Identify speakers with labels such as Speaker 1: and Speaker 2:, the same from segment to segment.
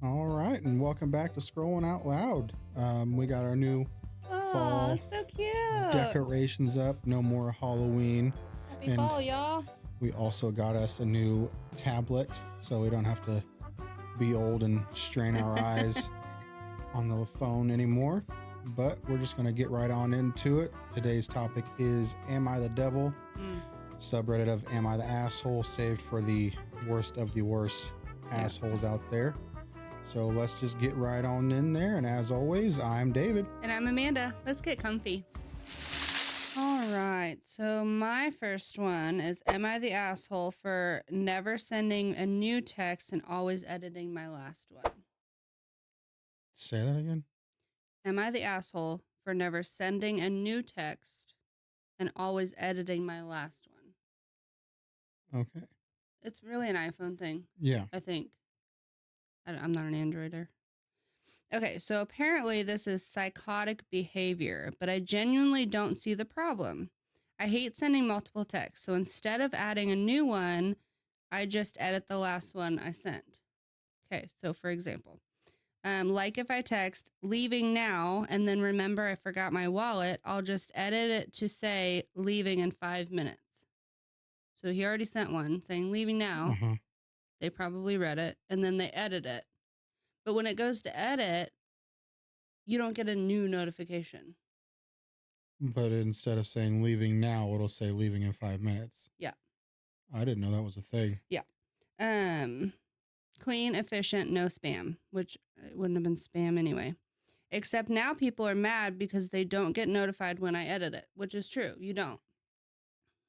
Speaker 1: All right, and welcome back to Scrolling Out Loud. We got our new fall
Speaker 2: so cute.
Speaker 1: decorations up. No more Halloween.
Speaker 2: Happy
Speaker 1: And
Speaker 2: fall, y'all.
Speaker 1: we also got us a new tablet, so we don't have to be old and strain our eyes on the phone anymore. But we're just going to get right on into it. Today's topic is Am I the Devil? Subreddit of Am I the Asshole? Saved for the worst of the worst assholes out there. So let's just get right on in there. And as always, I'm David.
Speaker 2: And I'm Amanda. Let's get comfy. All right. So my first one is, am I the asshole for never sending a new text and always editing my last one?
Speaker 1: Say that again.
Speaker 2: Am I the asshole for never sending a new text and always editing my last one?
Speaker 1: Okay.
Speaker 2: It's really an iPhone thing.
Speaker 1: Yeah.
Speaker 2: I think. I'm not an Androider. Okay, so apparently this is psychotic behavior, but I genuinely don't see the problem. I hate sending multiple texts, so instead of adding a new one, I just edit the last one I sent. Okay, so for example, like if I text leaving now and then remember I forgot my wallet, I'll just edit it to say leaving in 5 minutes. So he already sent one saying leaving now. They probably read it, and then they edit it. But when it goes to edit, you don't get a new notification.
Speaker 1: But instead of saying leaving now, it'll say leaving in 5 minutes.
Speaker 2: Yeah.
Speaker 1: I didn't know that was a thing.
Speaker 2: Yeah. Clean, efficient, no spam, which it wouldn't have been spam anyway. Except now people are mad because they don't get notified when I edit it, which is true. You don't.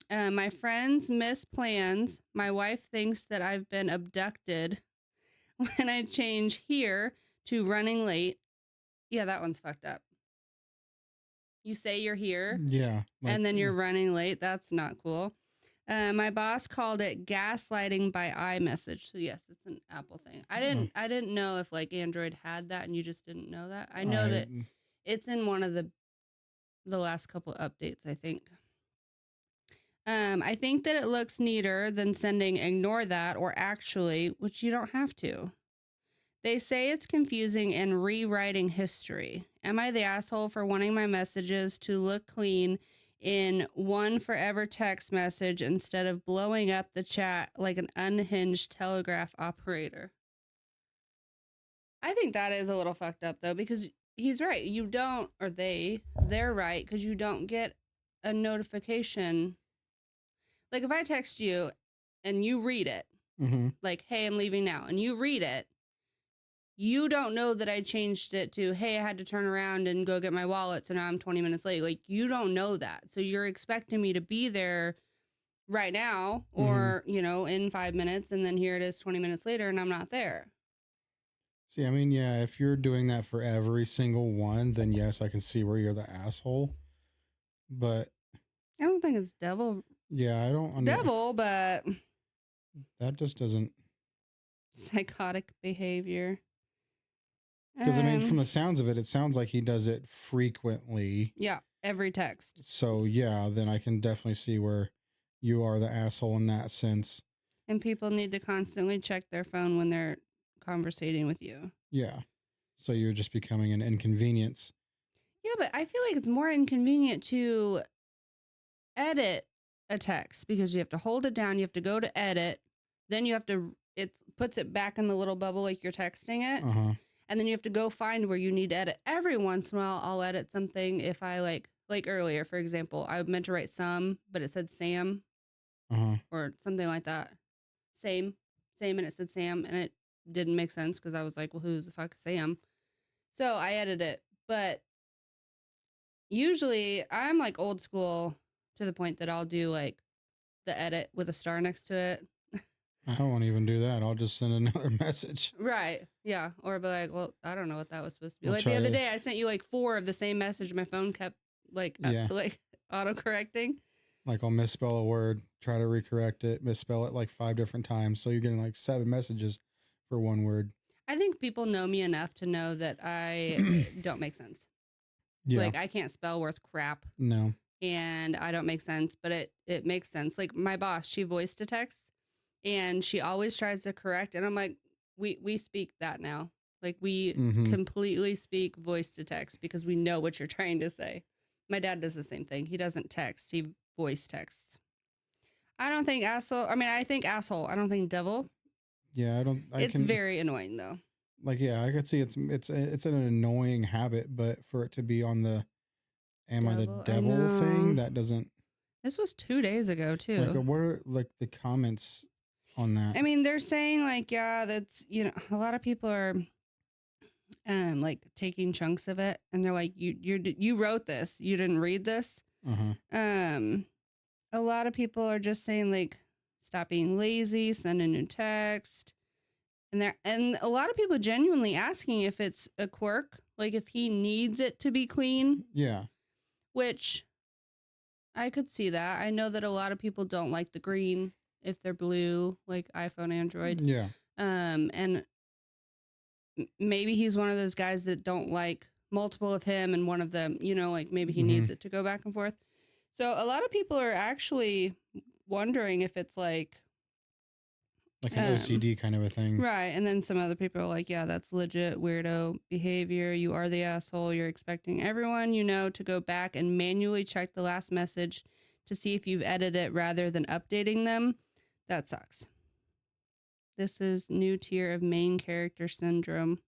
Speaker 2: My friends miss plans. My wife thinks that I've been abducted when I change here to running late. Yeah, that one's fucked up. You say you're here.
Speaker 1: Yeah.
Speaker 2: And then you're running late. That's not cool. My boss called it gaslighting by iMessage. So yes, it's an Apple thing. I didn't know if like Android had that and you just didn't know that. I know that it's in one of the last couple updates, I think. I think that it looks neater than sending ignore that or actually, which you don't have to. They say it's confusing and rewriting history. Am I the asshole for wanting my messages to look clean in one forever text message instead of blowing up the chat like an unhinged telegraph operator? I think that is a little fucked up though, because he's right. You don't, or they're right, because you don't get a notification. Like if I text you and you read it, like, hey, I'm leaving now, and you read it, you don't know that I changed it to, hey, I had to turn around and go get my wallet, so now I'm 20 minutes late. Like, you don't know that. So you're expecting me to be there right now or, in 5 minutes, and then here it is 20 minutes later, and I'm not there.
Speaker 1: See, I mean, yeah, if you're doing that for every single one, then yes, I can see where you're the asshole. But
Speaker 2: I don't think it's devil.
Speaker 1: Yeah, I don't...
Speaker 2: Devil, but...
Speaker 1: That just doesn't...
Speaker 2: Psychotic behavior.
Speaker 1: Because, I mean, from the sounds of it, it sounds like he does it frequently.
Speaker 2: Yeah, every text.
Speaker 1: So, yeah, then I can definitely see where you are the asshole in that sense.
Speaker 2: And people need to constantly check their phone when they're conversating with you.
Speaker 1: Yeah. So you're just becoming an inconvenience.
Speaker 2: Yeah, but I feel like it's more inconvenient to edit a text because you have to hold it down. You have to go to edit. Then you have to, it puts it back in the little bubble like you're texting it. And then you have to go find where you need to edit. Every once in a while, I'll edit something if I like earlier, for example, I meant to write some, but it said Sam or something like that. Same, and it said Sam, and it didn't make sense because I was like, well, who's the fuck is Sam? So I edited it. But usually I'm like old school to the point that I'll do like the edit with a star next to it.
Speaker 1: I won't even do that. I'll just send another message.
Speaker 2: Right. Yeah. Or be like, well, I don't know what that was supposed to be. Like the other day, I sent you like 4 of the same message. My phone kept like auto-correcting.
Speaker 1: Like I'll misspell a word, try to recorrect it, misspell it like 5 different times. So you're getting like 7 messages for one word.
Speaker 2: I think people know me enough to know that I don't make sense. Yeah. Like I can't spell worth crap.
Speaker 1: No.
Speaker 2: And I don't make sense, but it makes sense. Like my boss, she voiced a text and she always tries to correct. And I'm like, we speak that now. Like we
Speaker 1: Mm-hmm.
Speaker 2: completely speak voice to text because we know what you're trying to say. My dad does the same thing. He doesn't text, he voice texts. I don't think asshole. I mean, I think asshole. I don't think devil.
Speaker 1: Yeah,
Speaker 2: It's very annoying though.
Speaker 1: like, yeah, I could see it's an annoying habit, but for it to be on the am I the
Speaker 2: Devil, I
Speaker 1: devil thing,
Speaker 2: know.
Speaker 1: that doesn't,
Speaker 2: This was 2 days ago too.
Speaker 1: like, what are like the comments on that?
Speaker 2: I mean, they're saying like, yeah, that's, a lot of people are like taking chunks of it and they're like, you wrote this, you didn't read this.
Speaker 1: Uh-huh.
Speaker 2: A lot of people are just saying like, stop being lazy, send a new text. And a lot of people genuinely asking if it's a quirk, like if he needs it to be clean,
Speaker 1: Yeah.
Speaker 2: which I could see that. I know that a lot of people don't like the green if they're blue, like iPhone, Android.
Speaker 1: Yeah.
Speaker 2: And maybe he's one of those guys that don't like multiple of him and one of them, like maybe he needs it to go back and forth. So a lot of people are actually wondering if it's like
Speaker 1: an OCD kind of a thing.
Speaker 2: right. And then some other people are like, yeah, that's legit weirdo behavior. You are the asshole. You're expecting everyone to go back and manually check the last message to see if you've edited it rather than updating them. That sucks. This is new tier of main character syndrome.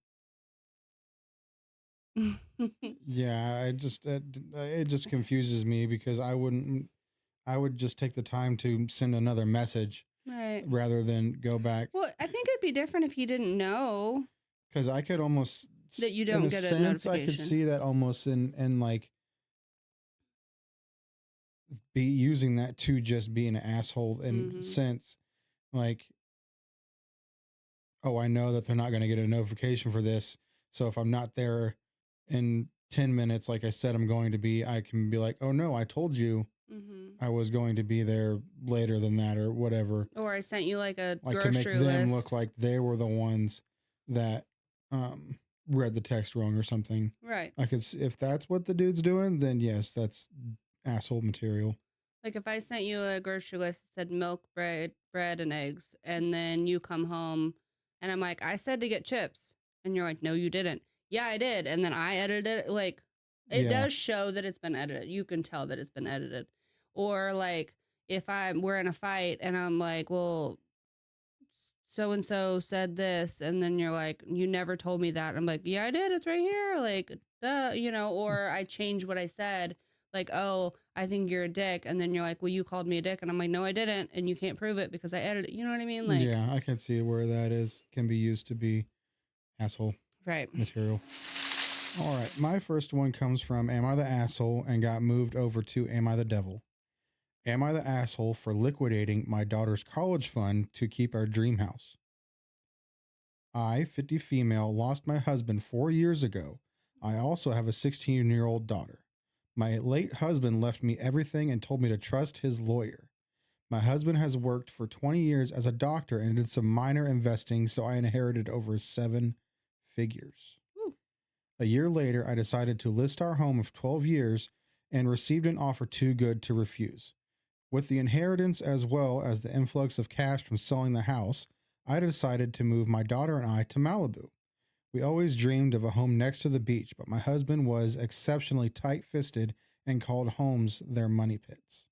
Speaker 1: Yeah, it just confuses me because I would just take the time to send another message.
Speaker 2: Right.
Speaker 1: Rather than go back.
Speaker 2: Well, I think it'd be different if you didn't know.
Speaker 1: Because I could almost
Speaker 2: that you don't get a notification.
Speaker 1: I could see that almost in like be using that to just be an asshole in sense, like, oh, I know that they're not going to get a notification for this, so if I'm not there in 10 minutes, like I said I'm going to be, I can be like, oh no, I told you. I was going to be there later than that or whatever.
Speaker 2: Or I sent you like a
Speaker 1: like
Speaker 2: grocery
Speaker 1: to make them
Speaker 2: list.
Speaker 1: look like they were the ones that read the text wrong or something.
Speaker 2: Right.
Speaker 1: Like if that's what the dude's doing, then yes, that's asshole material.
Speaker 2: Like if I sent you a grocery list that said milk, bread, and eggs, and then you come home and I'm like, I said to get chips. And you're like, no, you didn't. Yeah, I did. And then I edited it. Like it does show that it's been edited. You can tell that it's been edited. Or like if we're in a fight and I'm like, well, so-and-so said this. And then you're like, you never told me that. I'm like, yeah, I did. It's right here. Like, duh, or I changed what I said. Like, oh, I think you're a dick. And then you're like, well, you called me a dick. And I'm like, no, I didn't. And you can't prove it because I edited it. You know what I mean? Like,
Speaker 1: yeah, I can see where that can be used to be asshole material. All right. My first one comes from Am I the Asshole and got moved over to Am I the Devil? Am I the asshole for liquidating my daughter's college fund to keep our dream house? I, 50 female, lost my husband 4 years ago. I also have a 16-year-old daughter. My late husband left me everything and told me to trust his lawyer. My husband has worked for 20 years as a doctor and did some minor investing, so I inherited over 7 figures.
Speaker 2: Ooh.
Speaker 1: A year later, I decided to list our home of 12 years and received an offer too good to refuse. With the inheritance as well as the influx of cash from selling the house, I decided to move my daughter and I to Malibu. We always dreamed of a home next to the beach, but my husband was exceptionally tight-fisted and called homes their money pits.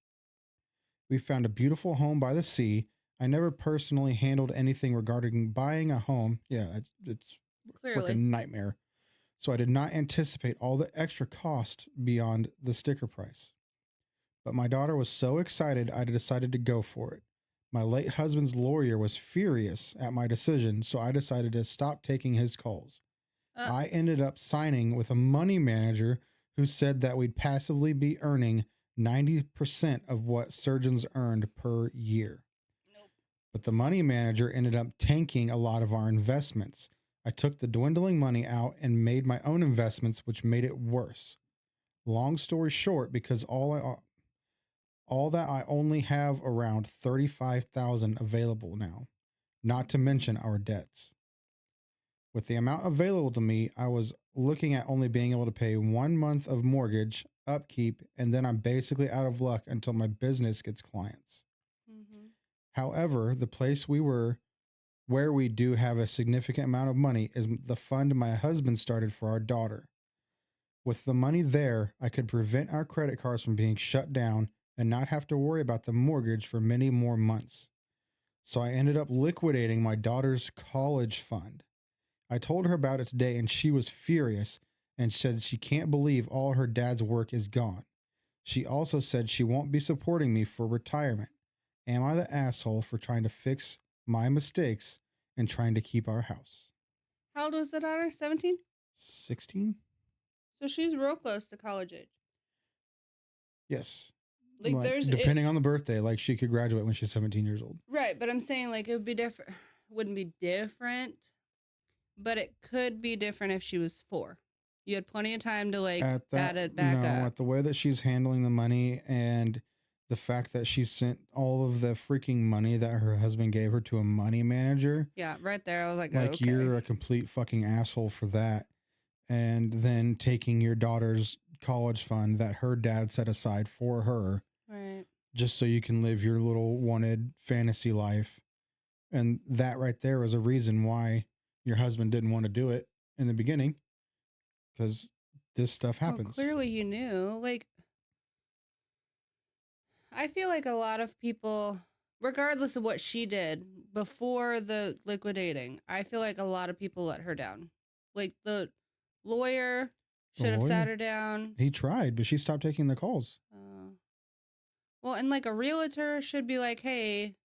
Speaker 1: We found a beautiful home by the sea. I never personally handled anything regarding buying a home. Yeah, it's like a nightmare. So I did not anticipate all the extra cost beyond the sticker price. But my daughter was so excited, I decided to go for it. My late husband's lawyer was furious at my decision, so I decided to stop taking his calls. I ended up signing with a money manager who said that we'd passively be earning 90% of what surgeons earned per year.
Speaker 2: Nope.
Speaker 1: But the money manager ended up tanking a lot of our investments. I took the dwindling money out and made my own investments, which made it worse. Long story short, because all that I only have around $35,000 available now, not to mention our debts. With the amount available to me, I was looking at only being able to pay 1 month of mortgage, upkeep, and then I'm basically out of luck until my business gets clients. However, the place we were Where we do have a significant amount of money is the fund my husband started for our daughter. With the money there, I could prevent our credit cards from being shut down and not have to worry about the mortgage for many more months. So I ended up liquidating my daughter's college fund. I told her about it today and she was furious and said she can't believe all her dad's work is gone. She also said she won't be supporting me for retirement. Am I the asshole for trying to fix my mistakes and trying to keep our house?
Speaker 2: How old was the daughter? 17?
Speaker 1: 16?
Speaker 2: So she's real close to college age.
Speaker 1: Yes.
Speaker 2: Like there's
Speaker 1: depending on the birthday, like she could graduate when she's 17 years old.
Speaker 2: Right, but I'm saying like it would be different. Wouldn't be different, but it could be different if she was 4. You had plenty of time to like add it back up.
Speaker 1: At the way that she's handling the money and the fact that she sent all of the freaking money that her husband gave her to a money manager.
Speaker 2: Yeah, right there. I was like,
Speaker 1: like
Speaker 2: okay.
Speaker 1: You're a complete fucking asshole for that. And then taking your daughter's college fund that her dad set aside for her.
Speaker 2: Right.
Speaker 1: Just so you can live your little wanted fantasy life. And that right there was a reason why your husband didn't want to do it in the beginning. Because this stuff happens.
Speaker 2: Well, clearly you knew. Like, I feel like a lot of people, regardless of what she did before the liquidating, I feel like a lot of people let her down. Like the lawyer should have sat her down.
Speaker 1: He tried, but she stopped taking the calls.
Speaker 2: Well, and like a realtor should be like, hey,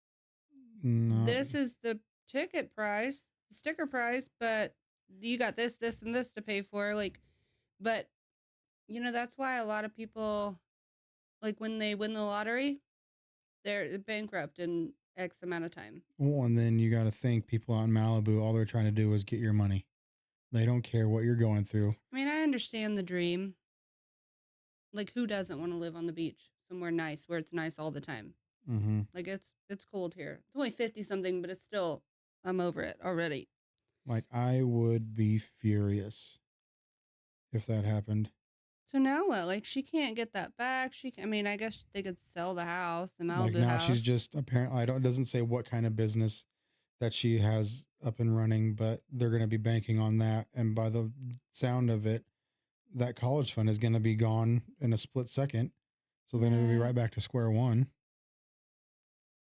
Speaker 1: no.
Speaker 2: This is the ticket price, the sticker price, but you got this, this, and this to pay for. Like, but, you know, that's why a lot of people, like when they win the lottery, they're bankrupt in X amount of time.
Speaker 1: Well, and then you got to think people out in Malibu, all they're trying to do is get your money. They don't care what you're going through.
Speaker 2: I mean, I understand the dream. Like, who doesn't want to live on the beach somewhere nice where it's nice all the time?
Speaker 1: Mm-hmm.
Speaker 2: Like, it's cold here. It's only 50 something, but it's still, I'm over it already.
Speaker 1: Like, I would be furious if that happened.
Speaker 2: So now what? Like, she can't get that back. I mean, I guess they could sell the house, the Malibu
Speaker 1: now
Speaker 2: house.
Speaker 1: She's just apparently, it doesn't say what kind of business that she has up and running, but they're going to be banking on that. And by the sound of it, that college fund is going to be gone in a split second. So they're going to be right back to square one.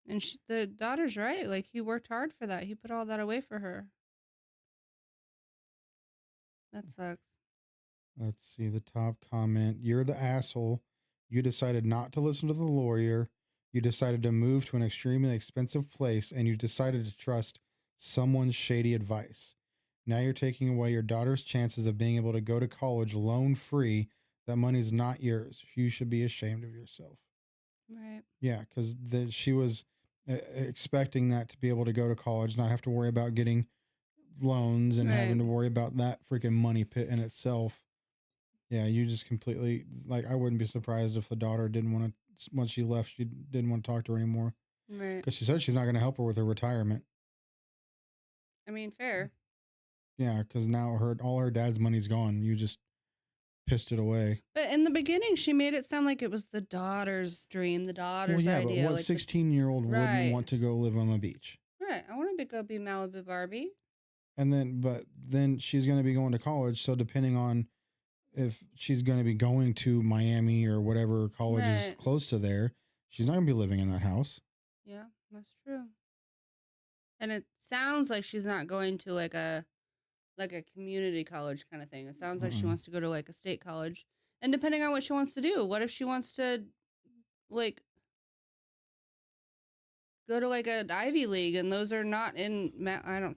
Speaker 2: And the daughter's right. Like, he worked hard for that. He put all that away for her. That sucks.
Speaker 1: Let's see the top comment. You're the asshole. You decided not to listen to the lawyer. You decided to move to an extremely expensive place, and you decided to trust someone's shady advice. Now you're taking away your daughter's chances of being able to go to college loan-free. That money's not yours. You should be ashamed of yourself.
Speaker 2: Right.
Speaker 1: Yeah, because she was expecting that to be able to go to college, not have to worry about getting loans and having to worry about that freaking money pit in itself. Yeah, you just completely, like, I wouldn't be surprised if the daughter didn't want to, once she left, she didn't want to talk to her anymore.
Speaker 2: Right.
Speaker 1: Because she said she's not going to help her with her retirement.
Speaker 2: I mean, fair.
Speaker 1: Yeah, because now all her dad's money's gone. You just pissed it away.
Speaker 2: But in the beginning, she made it sound like it was the daughter's dream, the daughter's idea.
Speaker 1: But what 16-year-old wouldn't want to go live on the beach?
Speaker 2: Right. I want to go be Malibu Barbie.
Speaker 1: And then she's going to be going to college. So depending on if she's going to be going to Miami or whatever college is close to there, she's not going to be living in that house.
Speaker 2: Yeah, that's true. And it sounds like she's not going to like a community college kind of thing. It sounds like she wants to go to like a state college. And depending on what she wants to do, what if she wants to like go to like an Ivy League, and those are not in, I don't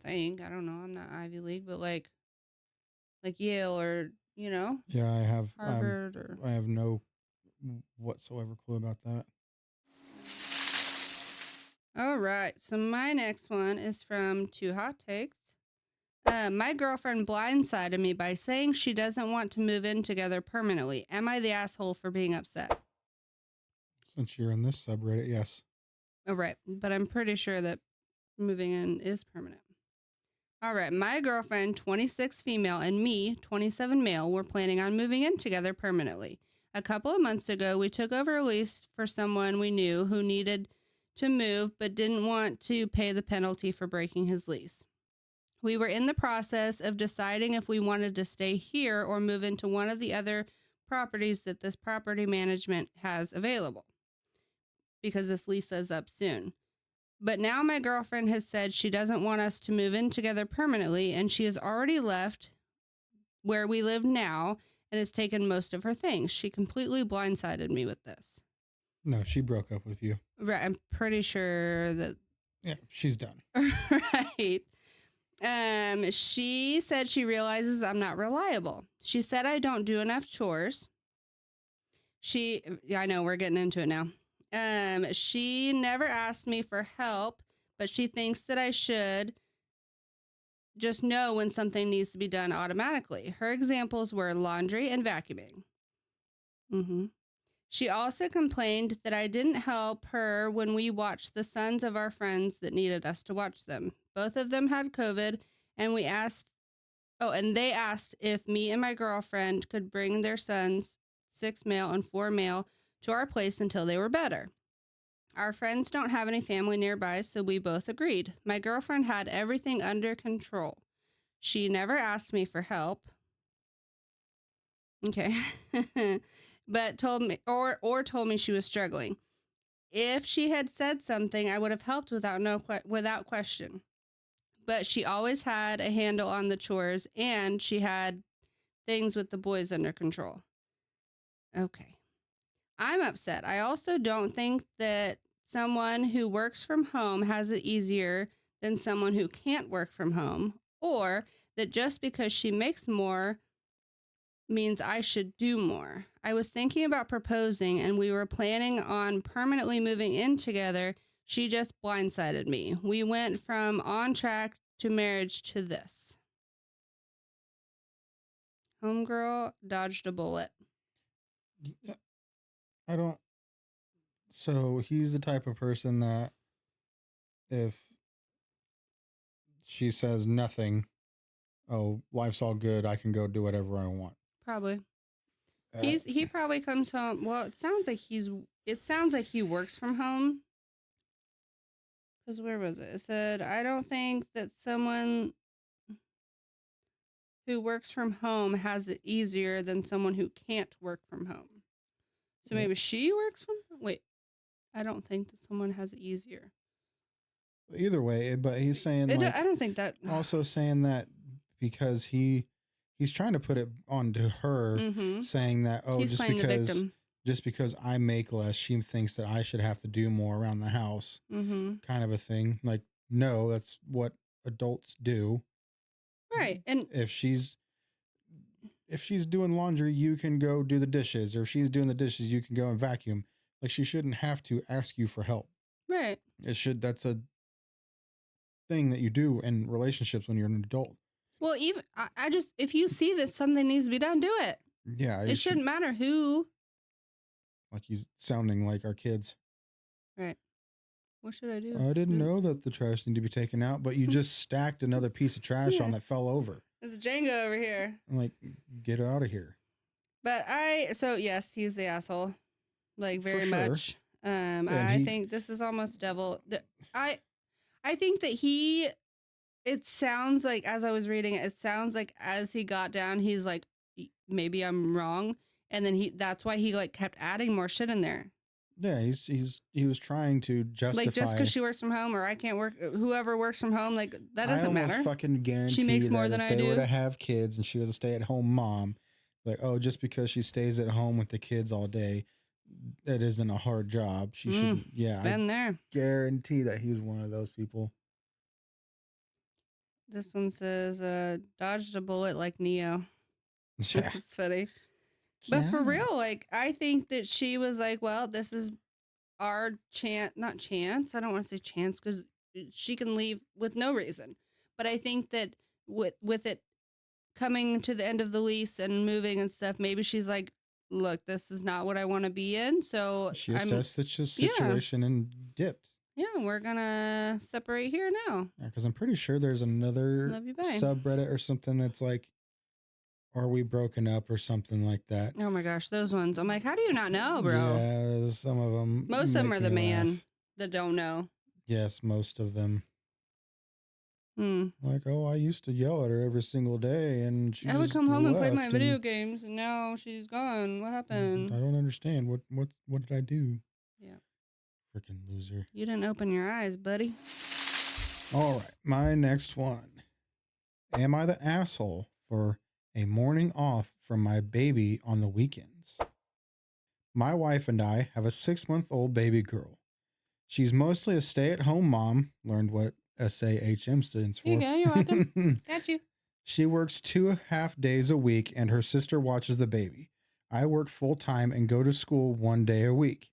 Speaker 2: know, I'm not Ivy League, but like Yale or, you know.
Speaker 1: Yeah, I have
Speaker 2: Harvard
Speaker 1: I have no whatsoever clue about that.
Speaker 2: All right, so my next one is from Two Hot Takes. My girlfriend blindsided me by saying she doesn't want to move in together permanently. Am I the asshole for being upset?
Speaker 1: Since you're in this subreddit, yes.
Speaker 2: Oh, right. But I'm pretty sure that moving in is permanent. All right. My girlfriend, 26 female, and me, 27 male, were planning on moving in together permanently. A couple of months ago, we took over a lease for someone we knew who needed to move, but didn't want to pay the penalty for breaking his lease. We were in the process of deciding if we wanted to stay here or move into one of the other properties that this property management has available, because this lease is up soon. But now my girlfriend has said she doesn't want us to move in together permanently, and she has already left where we live now and has taken most of her things. She completely blindsided me with this.
Speaker 1: No, she broke up with you.
Speaker 2: Right, I'm pretty sure that.
Speaker 1: Yeah, she's done.
Speaker 2: Right. She said she realizes I'm not reliable. She said I don't do enough chores. I know we're getting into it now. She never asked me for help, but she thinks that I should just know when something needs to be done automatically. Her examples were laundry and vacuuming. She also complained that I didn't help her when we watched the sons of our friends that needed us to watch them. Both of them had COVID, and they asked if me and my girlfriend could bring their sons, 6 male and 4 male, to our place until they were better. Our friends don't have any family nearby, so we both agreed. My girlfriend had everything under control. She never asked me for help. Okay. But told me told me she was struggling. If she had said something, I would have helped without question. But she always had a handle on the chores, and she had things with the boys under control. Okay. I'm upset. I also don't think that someone who works from home has it easier than someone who can't work from home, or that just because she makes more means I should do more. I was thinking about proposing, and we were planning on permanently moving in together. She just blindsided me. We went from on track to marriage to this. Homegirl dodged a bullet.
Speaker 1: So he's the type of person that if she says nothing, oh, life's all good, I can go do whatever I want.
Speaker 2: Probably. He probably comes home. Well, it sounds like he works from home. Because where was it? It said, I don't think that someone who works from home has it easier than someone who can't work from home. So maybe she works from home? Wait, I don't think that someone has it easier.
Speaker 1: Either way, but he's saying
Speaker 2: I don't think that.
Speaker 1: Also saying that because he's trying to put it onto her, saying that, oh,
Speaker 2: he's
Speaker 1: just because I make less, she thinks that I should have to do more around the house, kind of a thing. Like, no, that's what adults do.
Speaker 2: Right. And
Speaker 1: if she's doing laundry, you can go do the dishes, or if she's doing the dishes, you can go and vacuum. Like, she shouldn't have to ask you for help.
Speaker 2: Right.
Speaker 1: That's a thing that you do in relationships when you're an adult.
Speaker 2: Well, even if you see that something needs to be done, do it.
Speaker 1: Yeah.
Speaker 2: It shouldn't matter who.
Speaker 1: Like, he's sounding like our kids.
Speaker 2: Right. What should I do?
Speaker 1: I didn't know that the trash needed to be taken out, but you just stacked another piece of trash on that fell over.
Speaker 2: There's a Jenga over here.
Speaker 1: I'm like, get out of here.
Speaker 2: But yes, he's the asshole. Like, very much. I think this is almost devil. I think that it sounds like, as I was reading it sounds like as he got down, he's like, maybe I'm wrong. And then that's why he like kept adding more shit in there.
Speaker 1: Yeah, he was trying to justify.
Speaker 2: Like, just because she works from home or I can't work, whoever works from home, like, that doesn't matter. I almost
Speaker 1: fucking guarantee
Speaker 2: she makes more than I do.
Speaker 1: If they were to have kids and she was a stay-at-home mom, like, oh, just because she stays at home with the kids all day, that isn't a hard job. She should,
Speaker 2: been there.
Speaker 1: Guarantee that he's one of those people.
Speaker 2: This one says, dodged a bullet like Neo.
Speaker 1: Yeah.
Speaker 2: It's funny. But for real, like, I think that she was like, well, this is our not chance. I don't want to say chance because she can leave with no reason. But I think that with it coming to the end of the lease and moving and stuff, maybe she's like, look, this is not what I want to be in. So
Speaker 1: she assessed the situation and dipped.
Speaker 2: Yeah, we're going to separate here now.
Speaker 1: Yeah, because I'm pretty sure there's another subreddit or something that's like, are we broken up or something like that?
Speaker 2: Oh my gosh, those ones. I'm like, how do you not know, bro?
Speaker 1: Yeah, some of them.
Speaker 2: Most of them are the man. that don't know.
Speaker 1: Yes, most of them.
Speaker 2: Hmm.
Speaker 1: Like, oh, I used to yell at her every single day, and she
Speaker 2: I would
Speaker 1: just
Speaker 2: come home and play my
Speaker 1: left,
Speaker 2: video
Speaker 1: and
Speaker 2: games, and now she's gone. What
Speaker 1: I
Speaker 2: happened?
Speaker 1: don't understand. What did I do?
Speaker 2: Yeah.
Speaker 1: Freaking loser.
Speaker 2: You didn't open your eyes, buddy.
Speaker 1: All right, my next one. Am I the asshole for a morning off from my baby on the weekends? My wife and I have a 6-month-old baby girl. She's mostly a stay-at-home mom. Learned what SAHM stands for.
Speaker 2: Here you go. You're welcome. Got you.
Speaker 1: She works 2.5 days a week, and her sister watches the baby. I work full-time and go to school 1 day a week.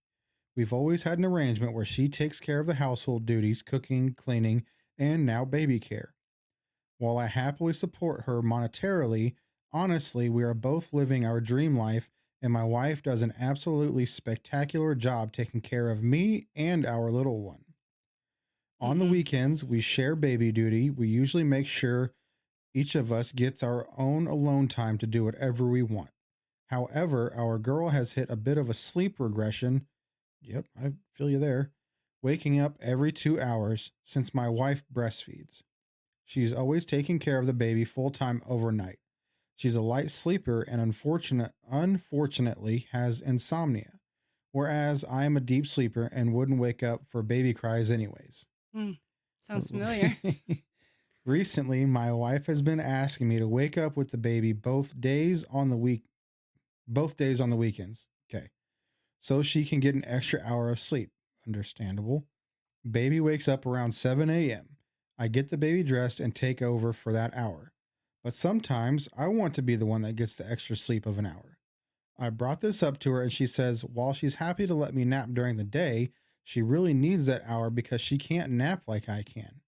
Speaker 1: We've always had an arrangement where she takes care of the household duties, cooking, cleaning, and now baby care. While I happily support her monetarily, honestly, we are both living our dream life, and my wife does an absolutely spectacular job taking care of me and our little one. On the weekends, we share baby duty. We usually make sure each of us gets our own alone time to do whatever we want. However, our girl has hit a bit of a sleep regression. Yep, I feel you there. Waking up every 2 hours since my wife breastfeeds. She's always taking care of the baby full-time overnight. She's a light sleeper and unfortunately has insomnia, whereas I am a deep sleeper and wouldn't wake up for baby cries anyways.
Speaker 2: Sounds familiar.
Speaker 1: Recently, my wife has been asking me to wake up with the baby both days on the weekends. Okay. So she can get an extra hour of sleep. Understandable. Baby wakes up around 7 a.m. I get the baby dressed and take over for that hour. But sometimes I want to be the one that gets the extra sleep of an hour. I brought this up to her and she says, while she's happy to let me nap during the day, she really needs that hour because she can't nap like I can.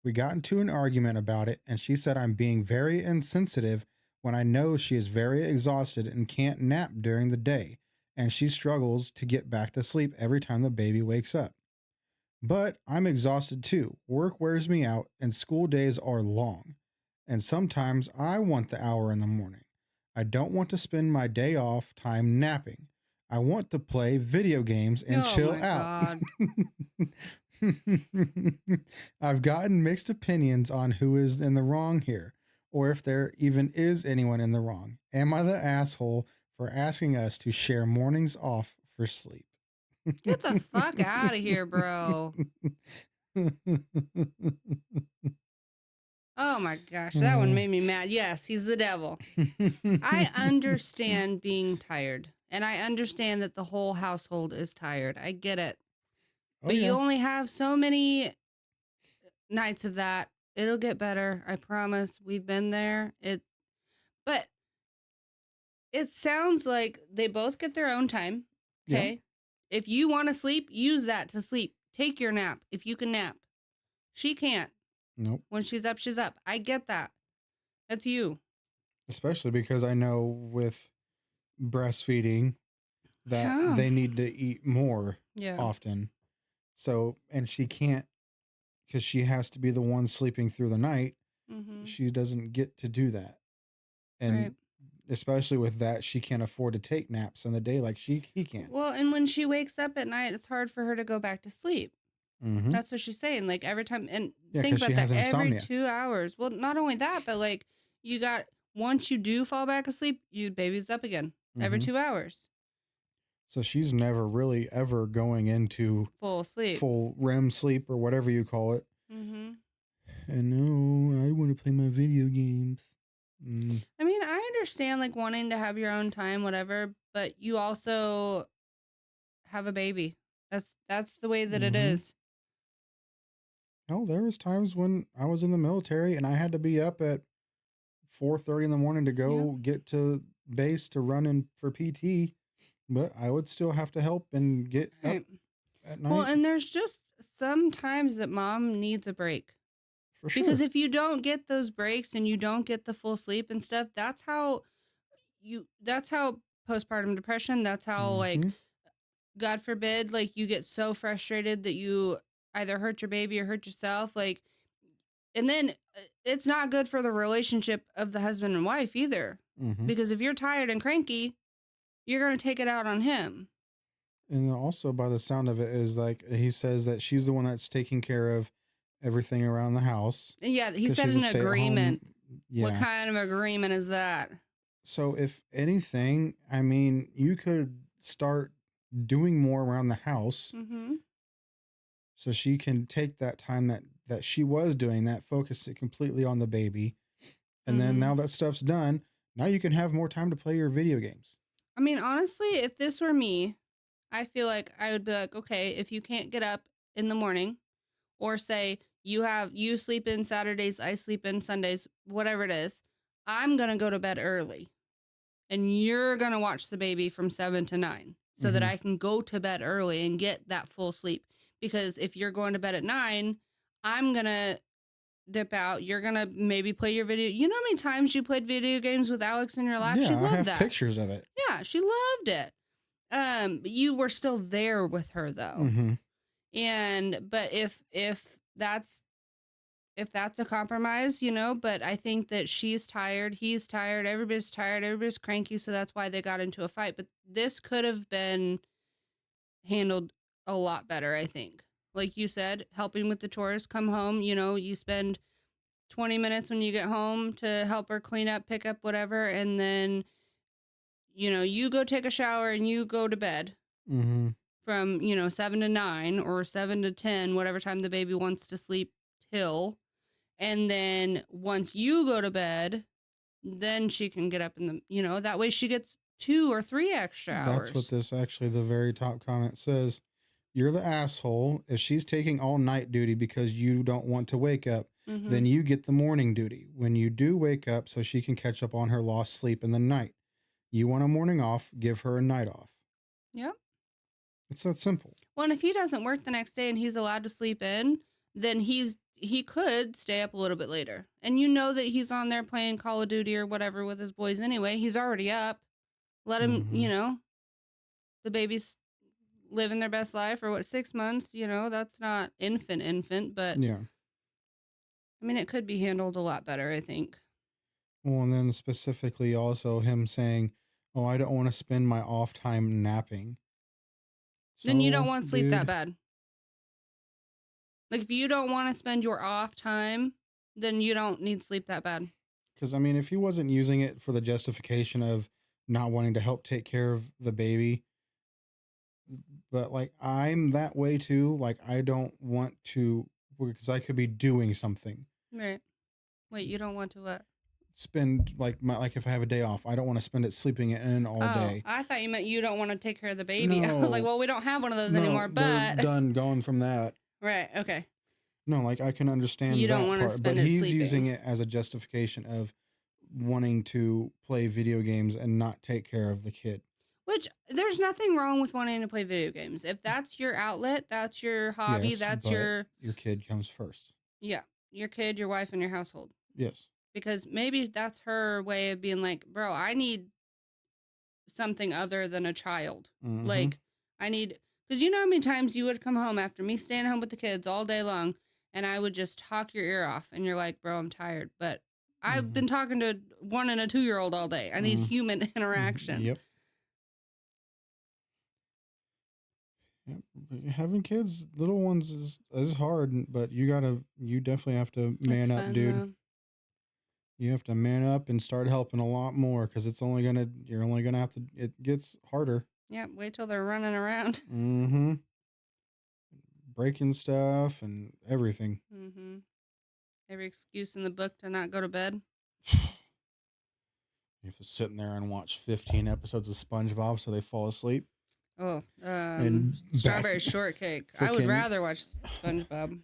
Speaker 1: We got into an argument about it and she said I'm being very insensitive when I know she is very exhausted and can't nap during the day, and she struggles to get back to sleep every time the baby wakes up. But I'm exhausted too. Work wears me out and school days are long. And sometimes I want the hour in the morning. I don't want to spend my day off time napping. I want to play video games and chill out. I've gotten mixed opinions on who is in the wrong here, or if there even is anyone in the wrong. Am I the asshole for asking us to share mornings off for sleep?
Speaker 2: Get the fuck out of here, bro. Oh my gosh, that one made me mad. Yes, he's the devil. I understand being tired, and I understand that the whole household is tired. I get it. But you only have so many nights of that. It'll get better. I promise. We've been there. But it sounds like they both get their own time. Okay. Yeah. If you want to sleep, use that to sleep. Take your nap if you can nap. She can't.
Speaker 1: Nope.
Speaker 2: When she's up, she's up. I get that. That's you.
Speaker 1: Especially because I know with breastfeeding that they need to eat more often. So, and she can't, because she has to be the one sleeping through the night. Mm-hmm. She doesn't get to do that. And especially with that, she can't afford to take naps in the day like he can.
Speaker 2: Well, and when she wakes up at night, it's hard for her to go back to sleep. Mm-hmm. That's what she's saying. Like every time, and think about that, every 2 hours. Well, not only that, but like once you do fall back asleep, your baby's up again every 2 hours.
Speaker 1: So she's never really ever going into full REM sleep or whatever you call it. Mm-hmm. And no, I want to play my video games.
Speaker 2: I mean, I understand like wanting to have your own time, whatever, but you also have a baby. That's the way that it is.
Speaker 1: Oh, there was times when I was in the military and I had to be up at 4:30 in the morning to go get to base to run in for PT, but I would still have to help and get up at night.
Speaker 2: Well, and there's just some times that mom needs a break. For sure. Because if you don't get those breaks and you don't get the full sleep and stuff, that's how postpartum depression, that's how like, God forbid, like you get so frustrated that you either hurt your baby or hurt yourself. Like, and then it's not good for the relationship of the husband and wife either. Mm-hmm. Because if you're tired and cranky, you're going to take it out on him.
Speaker 1: And also, by the sound of it, is like he says that she's the one that's taking care of everything around the house
Speaker 2: Yeah, he
Speaker 1: because
Speaker 2: said
Speaker 1: she's a
Speaker 2: an
Speaker 1: stay-at-home.
Speaker 2: agreement. What
Speaker 1: Yeah.
Speaker 2: kind of agreement is that?
Speaker 1: So, if anything, I mean, you could start doing more around the house
Speaker 2: Mm-hmm.
Speaker 1: so she can take that time that she was doing that, focus it completely on the baby. And then
Speaker 2: Mm-hmm.
Speaker 1: now that stuff's done, now you can have more time to play your video games.
Speaker 2: I mean, honestly, if this were me, I feel like I would be like, okay, if you can't get up in the morning, or say you sleep in Saturdays, I sleep in Sundays, whatever it is, I'm gonna go to bed early, and you're gonna watch the baby from 7 to 9, so that
Speaker 1: Mm-hmm.
Speaker 2: I can go to bed early and get that full sleep. Because if you're going to bed at 9, I'm gonna dip out. You're gonna maybe play your video. You know how many times you played video games with Alex in your lap? She
Speaker 1: Yeah, I
Speaker 2: loved
Speaker 1: have
Speaker 2: that.
Speaker 1: pictures of it.
Speaker 2: Yeah, she loved it. But you were still there with her though.
Speaker 1: Mm-hmm.
Speaker 2: But if that's a compromise, but I think that she's tired, he's tired, everybody's cranky, so that's why they got into a fight. But this could have been handled a lot better, I think. Like you said, helping with the chores, come home, you spend 20 minutes when you get home to help her clean up, pick up whatever, and then you go take a shower and you go to bed
Speaker 1: Mm-hmm.
Speaker 2: from 7 to 9 or 7 to 10, whatever time the baby wants to sleep till. And then once you go to bed, then she can get up that way she gets 2 or 3 extra hours.
Speaker 1: That's what this actually, the very top comment says. You're the asshole. If she's taking all night duty because you don't want to wake up,
Speaker 2: Mm-hmm.
Speaker 1: then you get the morning duty. When you do wake up so she can catch up on her lost sleep in the night. You want a morning off, give her a night off.
Speaker 2: Yep.
Speaker 1: It's that simple.
Speaker 2: Well, and if he doesn't work the next day and he's allowed to sleep in, then he could stay up a little bit later. And that he's on there playing Call of Duty or whatever with his boys anyway. He's already up. Let him,
Speaker 1: Mhm.
Speaker 2: the baby's living their best life for 6 months, that's not infant, but
Speaker 1: Yeah.
Speaker 2: I mean, it could be handled a lot better, I think.
Speaker 1: Well, and then specifically also him saying, "Oh, I don't want to spend my off time napping."
Speaker 2: Then you
Speaker 1: So,
Speaker 2: don't want sleep that
Speaker 1: dude,
Speaker 2: bad. Like, if you don't want to spend your off time, then you don't need sleep that bad.
Speaker 1: because I mean, if he wasn't using it for the justification of not wanting to help take care of the baby, but like I'm that way too. Like I don't want to because I could be doing something.
Speaker 2: Right. Wait, you don't want to what?
Speaker 1: Spend like if I have a day off, I don't want to spend it sleeping in all day.
Speaker 2: I thought you meant you don't want to take care of the baby. I was like,
Speaker 1: No,
Speaker 2: well, we don't have one of those
Speaker 1: no,
Speaker 2: anymore,
Speaker 1: they're
Speaker 2: but
Speaker 1: done going from that.
Speaker 2: right, okay.
Speaker 1: No, like I can understand
Speaker 2: You don't
Speaker 1: that
Speaker 2: want to
Speaker 1: part,
Speaker 2: spend
Speaker 1: but
Speaker 2: it
Speaker 1: he's
Speaker 2: sleeping.
Speaker 1: using it as a justification of wanting to play video games and not take care of the kid.
Speaker 2: Which there's nothing wrong with wanting to play video games. If that's your outlet, that's your hobby,
Speaker 1: Yes,
Speaker 2: that's
Speaker 1: but
Speaker 2: your
Speaker 1: kid comes first.
Speaker 2: your kid, your wife, and your household.
Speaker 1: Yes.
Speaker 2: Because maybe that's her way of being like, bro, I need something other than a child.
Speaker 1: Mm-hmm.
Speaker 2: Like, I need, because you know how many times you would come home after me staying home with the kids all day long, and I would just talk your ear off, and you're like, bro, I'm tired. But I've been talking to 1 and a 2-year-old all day. I need human interaction.
Speaker 1: Yep. Yep. Having kids, little ones is hard, but you definitely have to man up, dude.
Speaker 2: Though.
Speaker 1: You have to man up and start helping a lot more because you're only gonna have to, it gets harder.
Speaker 2: Yeah, wait till they're running around.
Speaker 1: Mm-hmm. Breaking stuff and everything.
Speaker 2: Mm-hmm. Every excuse in the book to not go to bed.
Speaker 1: You have to sit in there and watch 15 episodes of SpongeBob so they fall asleep.
Speaker 2: Oh,
Speaker 1: And
Speaker 2: Strawberry Shortcake. I would rather watch SpongeBob.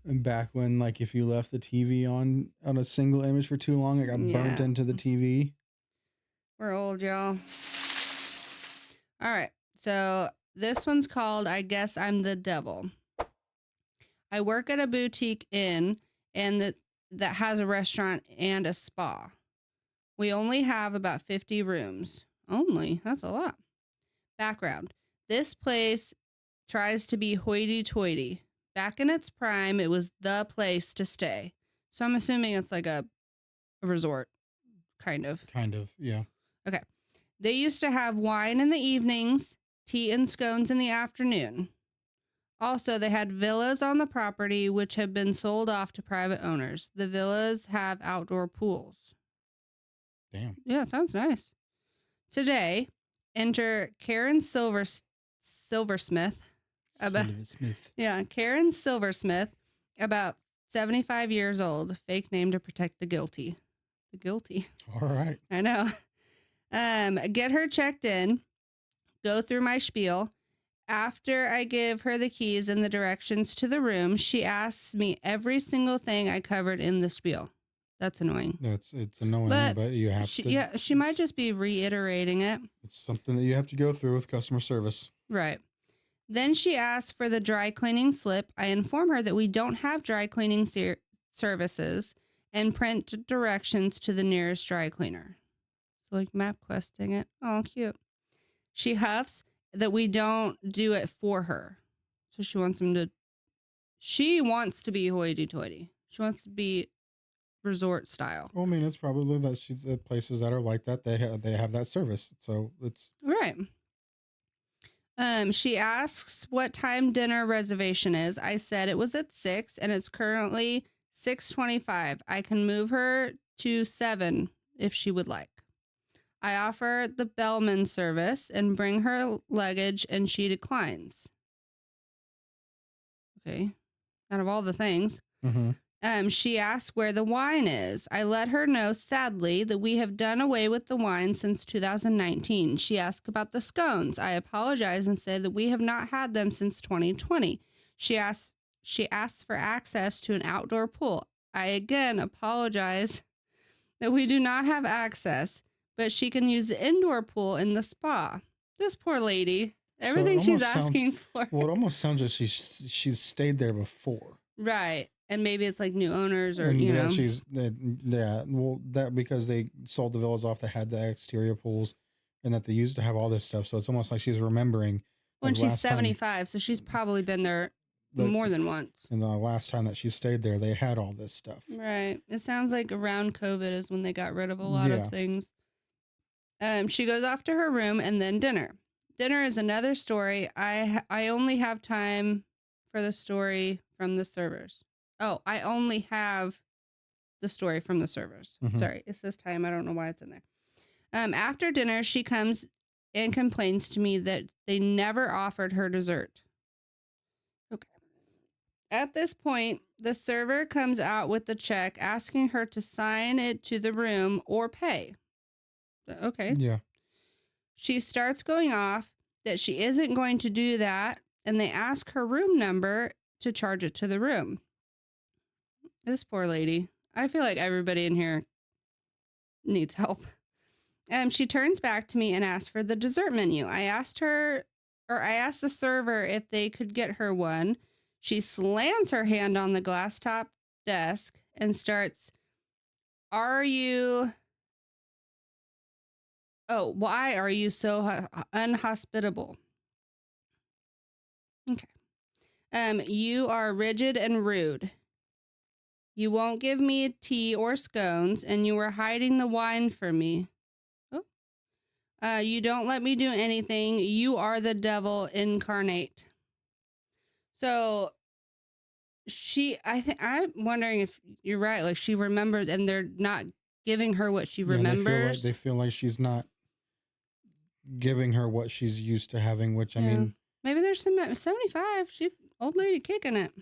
Speaker 1: And back when, like, if you left the TV on a single image for too long, it got burnt into the TV.
Speaker 2: We're old, y'all. All right. So this one's called I Guess I'm the Devil. I work at a boutique inn and that has a restaurant and a spa. We only have about 50 rooms. Only? That's a lot. Background. This place tries to be hoity-toity. Back in its prime, it was the place to stay. So I'm assuming it's like a resort, kind of.
Speaker 1: Kind of, yeah.
Speaker 2: Okay. They used to have wine in the evenings tea and scones in the afternoon. Also, they had villas on the property which have been sold off to private owners. The villas have outdoor pools.
Speaker 1: Damn.
Speaker 2: Yeah, sounds nice. Today, enter Karen Silversmith.
Speaker 1: Smith.
Speaker 2: Yeah, Karen Silversmith, about 75 years old, fake name to protect the guilty. The guilty.
Speaker 1: All right.
Speaker 2: I know. Get her checked in, go through my spiel. After I give her the keys and the directions to the room, she asks me every single thing I covered in the spiel. That's annoying.
Speaker 1: It's annoying, but you have
Speaker 2: to.
Speaker 1: to.
Speaker 2: Yeah, she might just be reiterating it.
Speaker 1: It's something that you have to go through with customer service.
Speaker 2: Right. Then she asks for the dry cleaning slip. I inform her that we don't have dry cleaning services and print directions to the nearest dry cleaner. So like MapQuesting it. Oh, cute. She huffs that we don't do it for her. So she wants to be hoity-toity. She wants to be resort style.
Speaker 1: Well, I mean, it's probably that she's at places that are like that. They have that service. So it's
Speaker 2: right. She asks what time dinner reservation is. I said it was at 6 and it's currently 6:25. I can move her to 7 if she would like. I offer the bellman service and bring her luggage and she declines. Okay. Out of all the things.
Speaker 1: Mm-hmm.
Speaker 2: She asks where the wine is. I let her know, sadly, that we have done away with the wine since 2019. She asks about the scones. I apologize and say that we have not had them since 2020. She asks for access to an outdoor pool. I again apologize that we do not have access, but she can use the indoor pool in the spa. This poor lady, everything she's asking for.
Speaker 1: Well, it almost sounds like she's stayed there before.
Speaker 2: Right. And maybe it's like new owners or,
Speaker 1: and
Speaker 2: you know.
Speaker 1: That because they sold the villas off that had the exterior pools and that they used to have all this stuff. So it's almost like she's remembering.
Speaker 2: When she's 75, so she's probably been there more than once.
Speaker 1: And the last time that she stayed there, they had all this stuff.
Speaker 2: Right. It sounds like around COVID is when they got rid of a lot of things. She goes off to her room and then dinner. Dinner is another story. I only have time for the story from the servers. Oh, I only have the story from the servers.
Speaker 1: Mm-hmm.
Speaker 2: Sorry, it says time. I don't know why it's in there. After dinner, she comes and complains to me that they never offered her dessert. Okay. At this point, the server comes out with the check asking her to sign it to the room or pay. Okay.
Speaker 1: Yeah.
Speaker 2: She starts going off that she isn't going to do that, and they ask her room number to charge it to the room. This poor lady. I feel like everybody in here needs help. She turns back to me and asks for the dessert menu. I asked the server if they could get her one. She slams her hand on the glass top desk and starts, why are you so unhospitable? Okay. You are rigid and rude. You won't give me tea or scones, and you were hiding the wine from me. Oh. You don't let me do anything. You are the devil incarnate. So I'm wondering if you're right. Like she remembers, and they're not giving her what she remembers.
Speaker 1: They feel like she's not giving her what she's used to having, which I mean,
Speaker 2: maybe there's some 75. Old lady kicking it.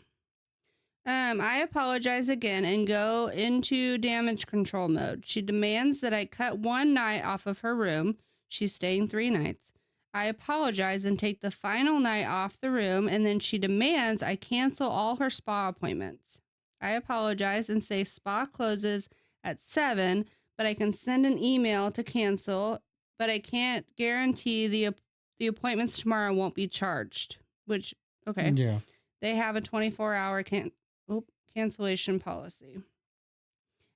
Speaker 2: I apologize again and go into damage control mode. She demands that I cut one night off of her room. She's staying 3 nights. I apologize and take the final night off the room, and then she demands I cancel all her spa appointments. I apologize and say spa closes at 7, but I can send an email to cancel, but I can't guarantee the appointments tomorrow won't be charged, which, okay.
Speaker 1: Yeah.
Speaker 2: They have a 24-hour cancellation policy.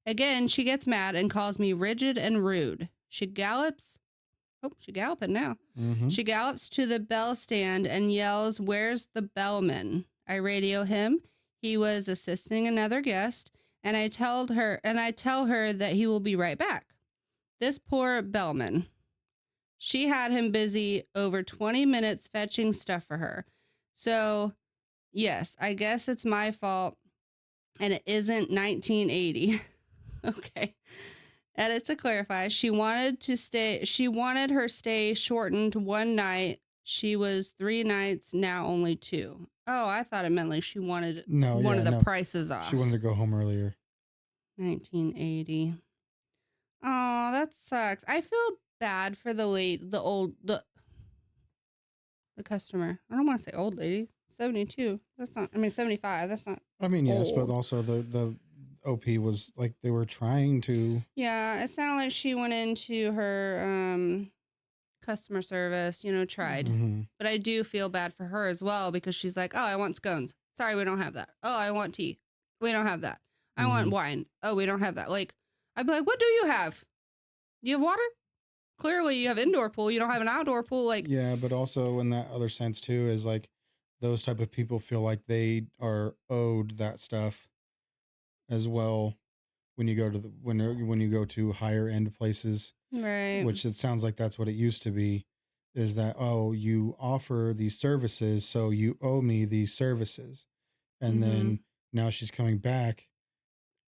Speaker 2: Again, she gets mad and calls me rigid and rude. She gallops. Oh, she's galloping now.
Speaker 1: Mm-hmm.
Speaker 2: She gallops to the bell stand and yells, "Where's the bellman?" I radio him. He was assisting another guest, and I tell her that he will be right back. This poor bellman. She had him busy over 20 minutes fetching stuff for her. So, yes, I guess it's my fault. And it isn't 1980. Okay. Edit to clarify. She wanted her stay shortened one night. She was 3 nights, now only 2. Oh, I thought it meant like she wanted one of the prices off.
Speaker 1: She wanted to go home earlier.
Speaker 2: 1980. Oh, that sucks. I feel bad for the customer. I don't want to say old lady. 72. That's not, 75. That's not.
Speaker 1: I mean, yes,
Speaker 2: old.
Speaker 1: but also the OP was like they were trying to.
Speaker 2: Yeah, it sounded like she went into her customer service, tried.
Speaker 1: Mm-hmm.
Speaker 2: But I do feel bad for her as well because she's like, oh, I want scones. Sorry, we don't have that. Oh, I want tea. We don't have that. I want wine. Oh, we don't have that. Like, I'd be like, what do you have? Do you have water? Clearly, you have indoor pool. You don't have an outdoor pool. Like,
Speaker 1: yeah, but also in that other sense too is like those type of people feel like they are owed that stuff as well when you go to when you go to higher end places,
Speaker 2: right?
Speaker 1: Which it sounds like that's what it used to be, is that, oh, you offer these services, so you owe me these services, and then now she's coming back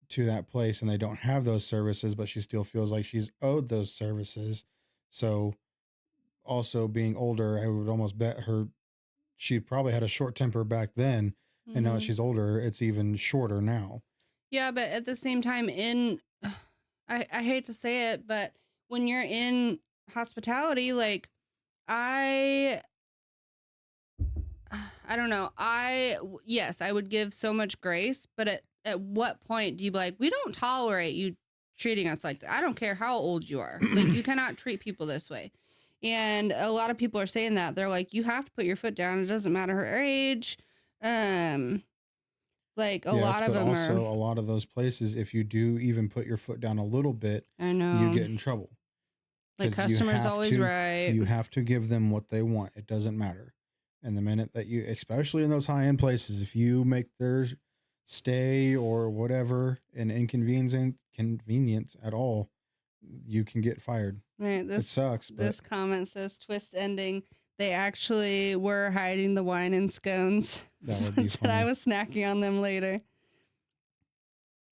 Speaker 1: to that place and they don't have those services, but she still feels like she's owed those services. So also being older, I would almost bet she probably had a short temper back then, and now that she's older, it's even shorter now.
Speaker 2: Yeah, but at the same time, I hate to say it, but when you're in hospitality, like I don't know. Yes, I would give so much grace, but at what point do you be like, we don't tolerate you treating us like that? I don't care how old you are. Like, you cannot treat people this way. And a lot of people are saying that. They're like, you have to put your foot down. It doesn't matter her age. Like a lot of them
Speaker 1: also a lot of those places, if you do even put your foot down a little bit,
Speaker 2: I know,
Speaker 1: you get in trouble.
Speaker 2: Like, customer's always right.
Speaker 1: You have to give them what they want. It doesn't matter. And the minute that you, especially in those high end places, if you make their stay or whatever an inconvenience at all, you can get fired.
Speaker 2: Right.
Speaker 1: It sucks. But
Speaker 2: this comment says twist ending. They actually were hiding the wine and scones.
Speaker 1: That would be funny.
Speaker 2: I was snacking on them later.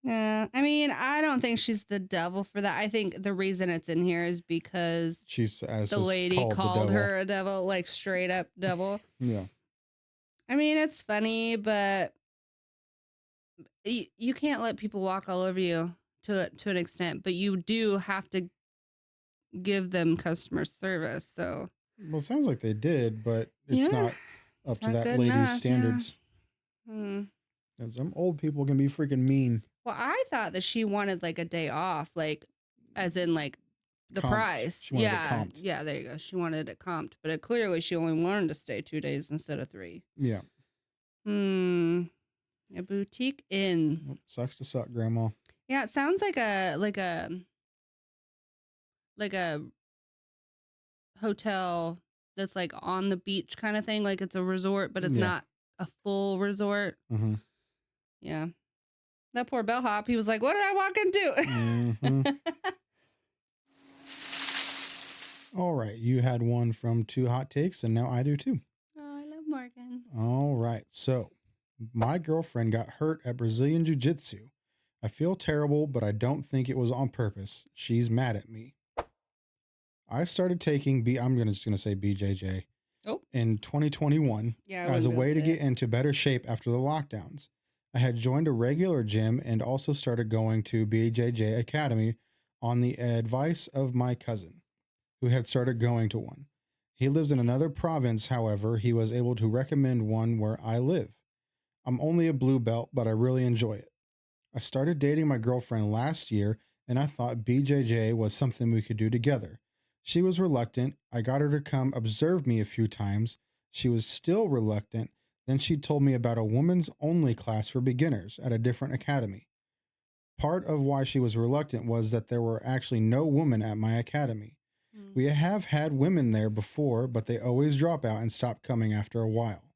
Speaker 2: Yeah, I mean, I don't think she's the devil for that. I think the reason it's in here is because the lady called her a devil, like straight up devil.
Speaker 1: Yeah.
Speaker 2: I mean, it's funny, but you can't let people walk all over you to an extent, but you do have to give them customer service. So,
Speaker 1: well, it sounds like they did, but it's not up to that lady's standards.
Speaker 2: Yeah.
Speaker 1: And some old people can be freaking mean.
Speaker 2: Well, I thought that she wanted like a day off, like as in like the
Speaker 1: comped.
Speaker 2: price.
Speaker 1: She wanted it comped.
Speaker 2: Yeah, there you go. She wanted it comped, but clearly she only wanted to stay 2 days instead of 3.
Speaker 1: Yeah.
Speaker 2: A boutique inn.
Speaker 1: Well, sucks to suck, Grandma.
Speaker 2: Yeah, it sounds like a hotel that's like on the beach kind of thing. Like it's a resort, but it's not a full resort.
Speaker 1: Mm-hmm.
Speaker 2: Yeah. That poor bellhop, he was like, what did I walk into?
Speaker 1: All right. You had one from 2 hot takes, and now I do too.
Speaker 2: Oh, I love Morgan.
Speaker 1: All right. So, my girlfriend got hurt at Brazilian Jiu-Jitsu. I feel terrible, but I don't think it was on purpose. She's mad at me. I started taking I'm just going to say BJJ in 2021 as a way to get into better shape after the lockdowns. I had joined a regular gym and also started going to BJJ Academy on the advice of my cousin, who had started going to one. He lives in another province, however, he was able to recommend one where I live. I'm only a blue belt, but I really enjoy it. I started dating my girlfriend last year, and I thought BJJ was something we could do together. She was reluctant. I got her to come observe me a few times. She was still reluctant. Then she told me about a women's only class for beginners at a different academy. Part of why she was reluctant was that there were actually no women at my academy. We have had women there before, but they always drop out and stop coming after a while.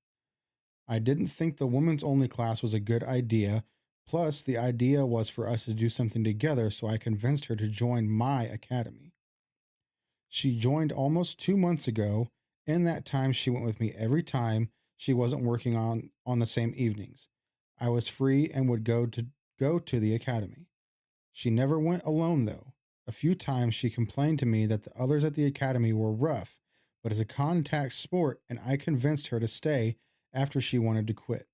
Speaker 1: I didn't think the women's only class was a good idea. Plus, the idea was for us to do something together, so I convinced her to join my academy. She joined almost 2 months ago. In that time, she went with me every time she wasn't working on the same evenings. I was free and would go to the academy. She never went alone though. A few times she complained to me that the others at the academy were rough, but it's a contact sport and I convinced her to stay after she wanted to quit.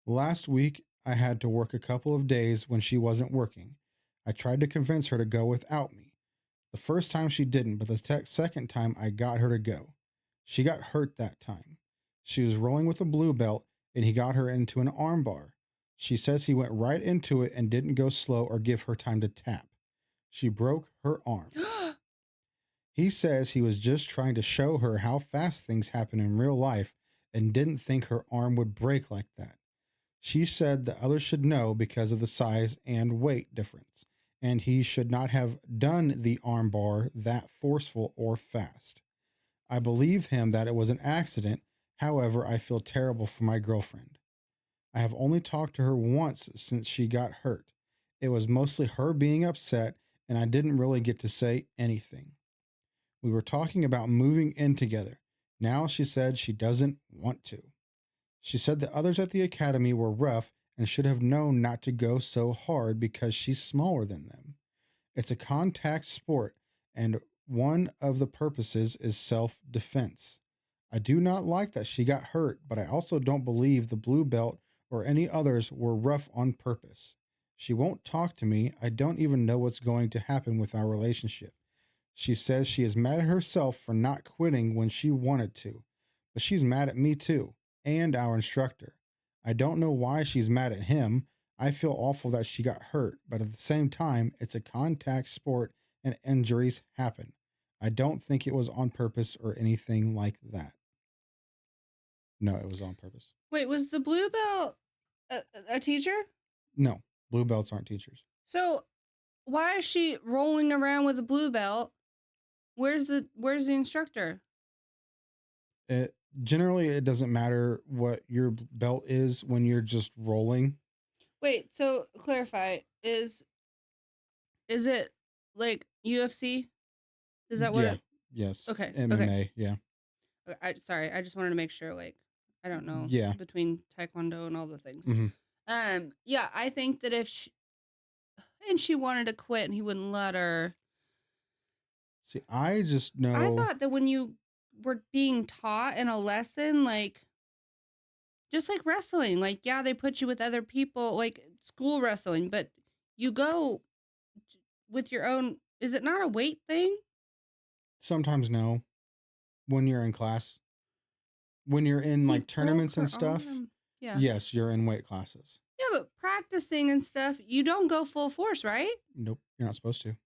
Speaker 1: Last week, I had to work a couple of days when she wasn't working. I tried to convince her to go without me. The first time she didn't, but the second time I got her to go. She got hurt that time. She was rolling with a blue belt and he got her into an arm bar. She says he went right into it and didn't go slow or give her time to tap. She broke her arm. He says he was just trying to show her how fast things happen in real life and didn't think her arm would break like that. She said the others should know because of the size and weight difference, and he should not have done the arm bar that forceful or fast. I believe him that it was an accident. However, I feel terrible for my girlfriend. I have only talked to her once since she got hurt. It was mostly her being upset, and I didn't really get to say anything. We were talking about moving in together. Now she said she doesn't want to. She said the others at the academy were rough and should have known not to go so hard because she's smaller than them. It's a contact sport, and one of the purposes is self-defense. I do not like that she got hurt, but I also don't believe the blue belt or any others were rough on purpose. She won't talk to me. I don't even know what's going to happen with our relationship. She says she is mad at herself for not quitting when she wanted to, but she's mad at me too, and our instructor. I don't know why she's mad at him. I feel awful that she got hurt, but at the same time, it's a contact sport and injuries happen. I don't think it was on purpose or anything like that. No, it was on purpose.
Speaker 2: Wait, was the blue belt a teacher?
Speaker 1: No, blue belts aren't teachers.
Speaker 2: So why is she rolling around with a blue belt? Where's the instructor?
Speaker 1: Generally, it doesn't matter what your belt is when you're just rolling.
Speaker 2: Wait, so clarify, is it like UFC? Is that what
Speaker 1: Yeah.
Speaker 2: it?
Speaker 1: Yes.
Speaker 2: Okay.
Speaker 1: MMA.
Speaker 2: Okay.
Speaker 1: Yeah.
Speaker 2: Sorry, I just wanted to make sure, like, I don't know.
Speaker 1: Yeah.
Speaker 2: Between Taekwondo and all the things.
Speaker 1: Mm-hmm.
Speaker 2: Yeah, I think that if she wanted to quit and he wouldn't let her.
Speaker 1: See, I just know.
Speaker 2: I thought that when you were being taught in a lesson, like, just like wrestling, like, yeah, they put you with other people, like school wrestling, but you go with your own. Is it not a weight thing?
Speaker 1: Sometimes no. When you're in class, when you're in like tournaments and stuff,
Speaker 2: yeah,
Speaker 1: yes, you're in weight classes.
Speaker 2: Yeah, but practicing and stuff, you don't go full force, right?
Speaker 1: Nope, you're not supposed to.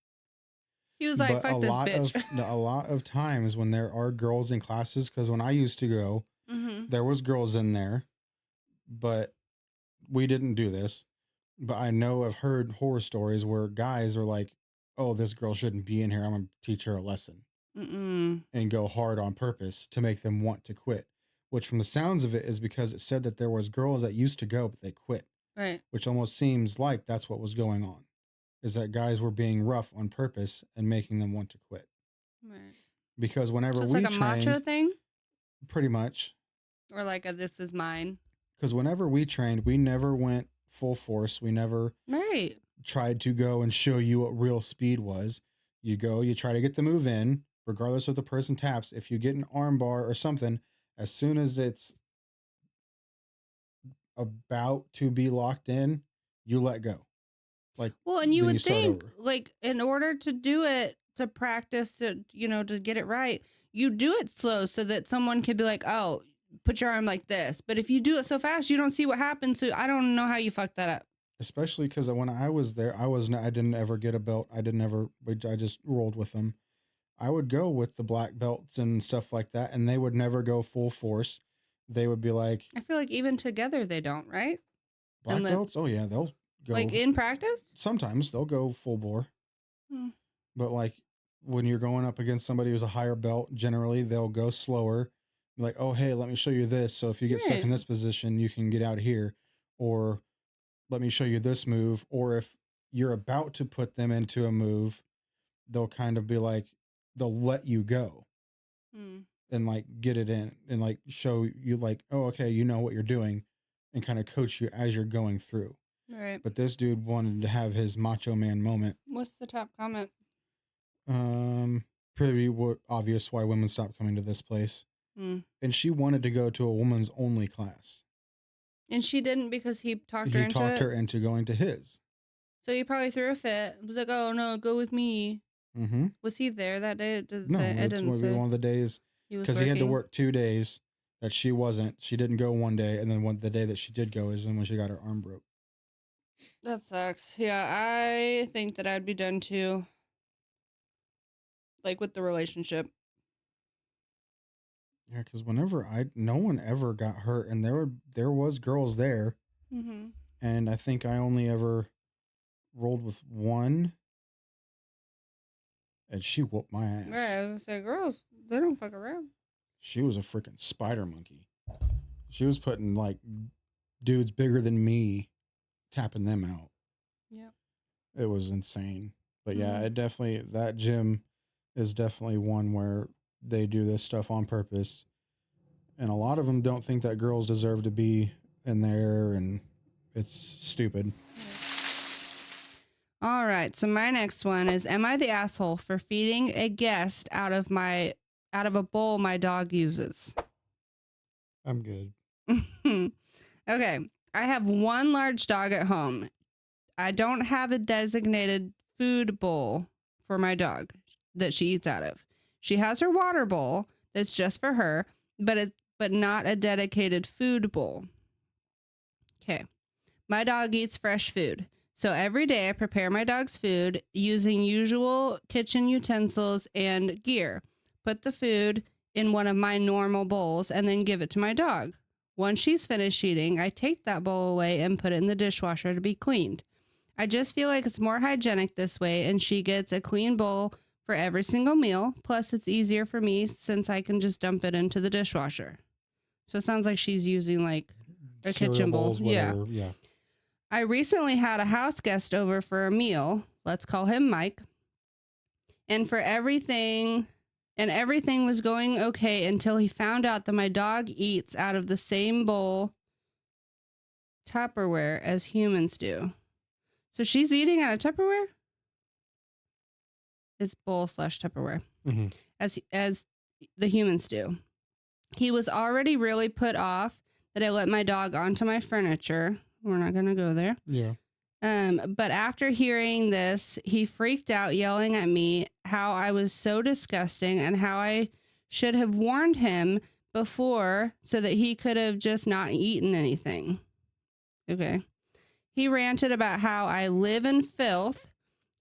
Speaker 2: He was like, "Fuck this bitch."
Speaker 1: A lot of times when there are girls in classes, because when I used to go, there was girls in there, but we didn't do this. But I know I've heard horror stories where guys are like, "Oh, this girl shouldn't be in here. I'm gonna teach her a lesson," and go hard on purpose to make them want to quit. Which, from the sounds of it, is because it said that there was girls that used to go, but they quit.
Speaker 2: Right.
Speaker 1: Which almost seems like that's what was going on. Is that guys were being rough on purpose and making them want to quit.
Speaker 2: Right.
Speaker 1: Because whenever
Speaker 2: it's
Speaker 1: we
Speaker 2: like a macho thing?
Speaker 1: Pretty much.
Speaker 2: Or like a this is mine.
Speaker 1: Because whenever we trained, we never went full force. We never tried to go and show you what real speed was. You go, you try to get the move in, regardless if the person taps. If you get an arm bar or something, as soon as it's about to be locked in, you let go. Like,
Speaker 2: well, and you would think, like, in order to do it, to practice, to get it right, you do it slow so that someone could be like, oh, put your arm like this. But if you do it so fast, you don't see what happens. So I don't know how you fucked that up.
Speaker 1: Especially because when I was there, I didn't ever get a belt. I just rolled with them. I would go with the black belts and stuff like that, and they would never go full force. They would be like,
Speaker 2: I feel like even together they don't, right?
Speaker 1: Black belts? Oh yeah, they'll go.
Speaker 2: Like in practice?
Speaker 1: Sometimes they'll go full bore. But like when you're going up against somebody who's a higher belt, generally they'll go slower. Like, oh hey, let me show you this. So if you get stuck in this position, you can get out of here. Or let me show you this move. Or if you're about to put them into a move, they'll kind of be like, they'll let you go
Speaker 2: Hmm.
Speaker 1: and like get it in and like show you like, oh, okay, you know what you're doing, and kind of coach you as you're going through.
Speaker 2: Right.
Speaker 1: But this dude wanted to have his macho man moment.
Speaker 2: What's the top comment?
Speaker 1: Pretty obvious why women stopped coming to this place.
Speaker 2: Hmm.
Speaker 1: And she wanted to go to a woman's only class.
Speaker 2: And she didn't because he talked her
Speaker 1: He
Speaker 2: into
Speaker 1: talked
Speaker 2: it.
Speaker 1: her into going to his.
Speaker 2: So he probably threw a fit. Was like, "Oh no, go with me."
Speaker 1: Mm-hmm.
Speaker 2: Was he there that day? It didn't
Speaker 1: No,
Speaker 2: say. It
Speaker 1: it's
Speaker 2: didn't
Speaker 1: one
Speaker 2: say.
Speaker 1: of the days
Speaker 2: He was
Speaker 1: because he had to
Speaker 2: working.
Speaker 1: work 2 days that she wasn't. She didn't go one day, and then the day that she did go is when she got her arm broke.
Speaker 2: That sucks. Yeah, I think that I'd be done too. Like with the relationship.
Speaker 1: Yeah, because no one ever got hurt, and there was girls there,
Speaker 2: Mm-hmm.
Speaker 1: and I think I only ever rolled with one, and she whooped my ass.
Speaker 2: Right, I was gonna say, girls, they don't fuck around.
Speaker 1: She was a freaking spider monkey. She was putting like dudes bigger than me, tapping them out.
Speaker 2: Yep.
Speaker 1: It was insane. But yeah, that gym is definitely one where they do this stuff on purpose. And a lot of them don't think that girls deserve to be in there, and it's stupid.
Speaker 2: All right, so my next one is: am I the asshole for feeding a guest out of a bowl my dog uses?
Speaker 1: I'm good.
Speaker 2: Okay, I have one large dog at home. I don't have a designated food bowl for my dog that she eats out of. She has her water bowl that's just for her, but not a dedicated food bowl. Okay. My dog eats fresh food. So every day I prepare my dog's food using usual kitchen utensils and gear. Put the food in one of my normal bowls and then give it to my dog. Once she's finished eating, I take that bowl away and put it in the dishwasher to be cleaned. I just feel like it's more hygienic this way, and she gets a clean bowl for every single meal. Plus, it's easier for me since I can just dump it into the dishwasher. So it sounds like she's using like a kitchen bowl.
Speaker 1: Bowls, whatever. Yeah.
Speaker 2: I recently had a house guest over for a meal. Let's call him Mike. And everything was going okay until he found out that my dog eats out of the same bowl Tupperware as humans do. So she's eating out of Tupperware? It's bowl/Tupperware.
Speaker 1: Mm-hmm.
Speaker 2: As the humans do. He was already really put off that I let my dog onto my furniture. We're not going to go there.
Speaker 1: Yeah.
Speaker 2: But after hearing this, he freaked out, yelling at me how I was so disgusting and how I should have warned him before so that he could have just not eaten anything. Okay. He ranted about how I live in filth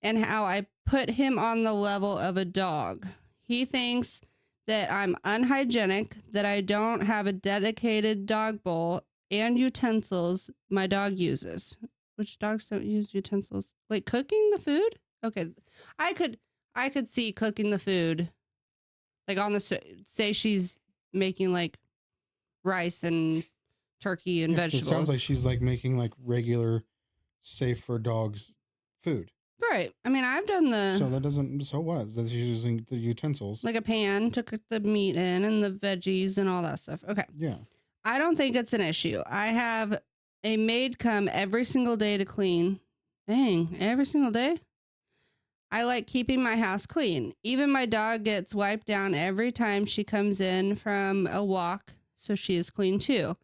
Speaker 2: and how I put him on the level of a dog. He thinks that I'm unhygienic, that I don't have a dedicated dog bowl and utensils my dog uses. Which dogs don't use utensils? Wait, cooking the food? Okay. I could see cooking the food. Like on the, say she's making like rice and turkey and vegetables.
Speaker 1: So it sounds like she's like making like regular, safe for dogs food.
Speaker 2: Right. I mean, I've done
Speaker 1: So what? That she's using the utensils.
Speaker 2: like a pan to cook the meat in and the veggies and all that stuff. Okay.
Speaker 1: Yeah.
Speaker 2: I don't think it's an issue. I have a maid come every single day to clean. Dang, every single day? I like keeping my house clean. Even my dog gets wiped down every time she comes in from a walk, so she is clean too.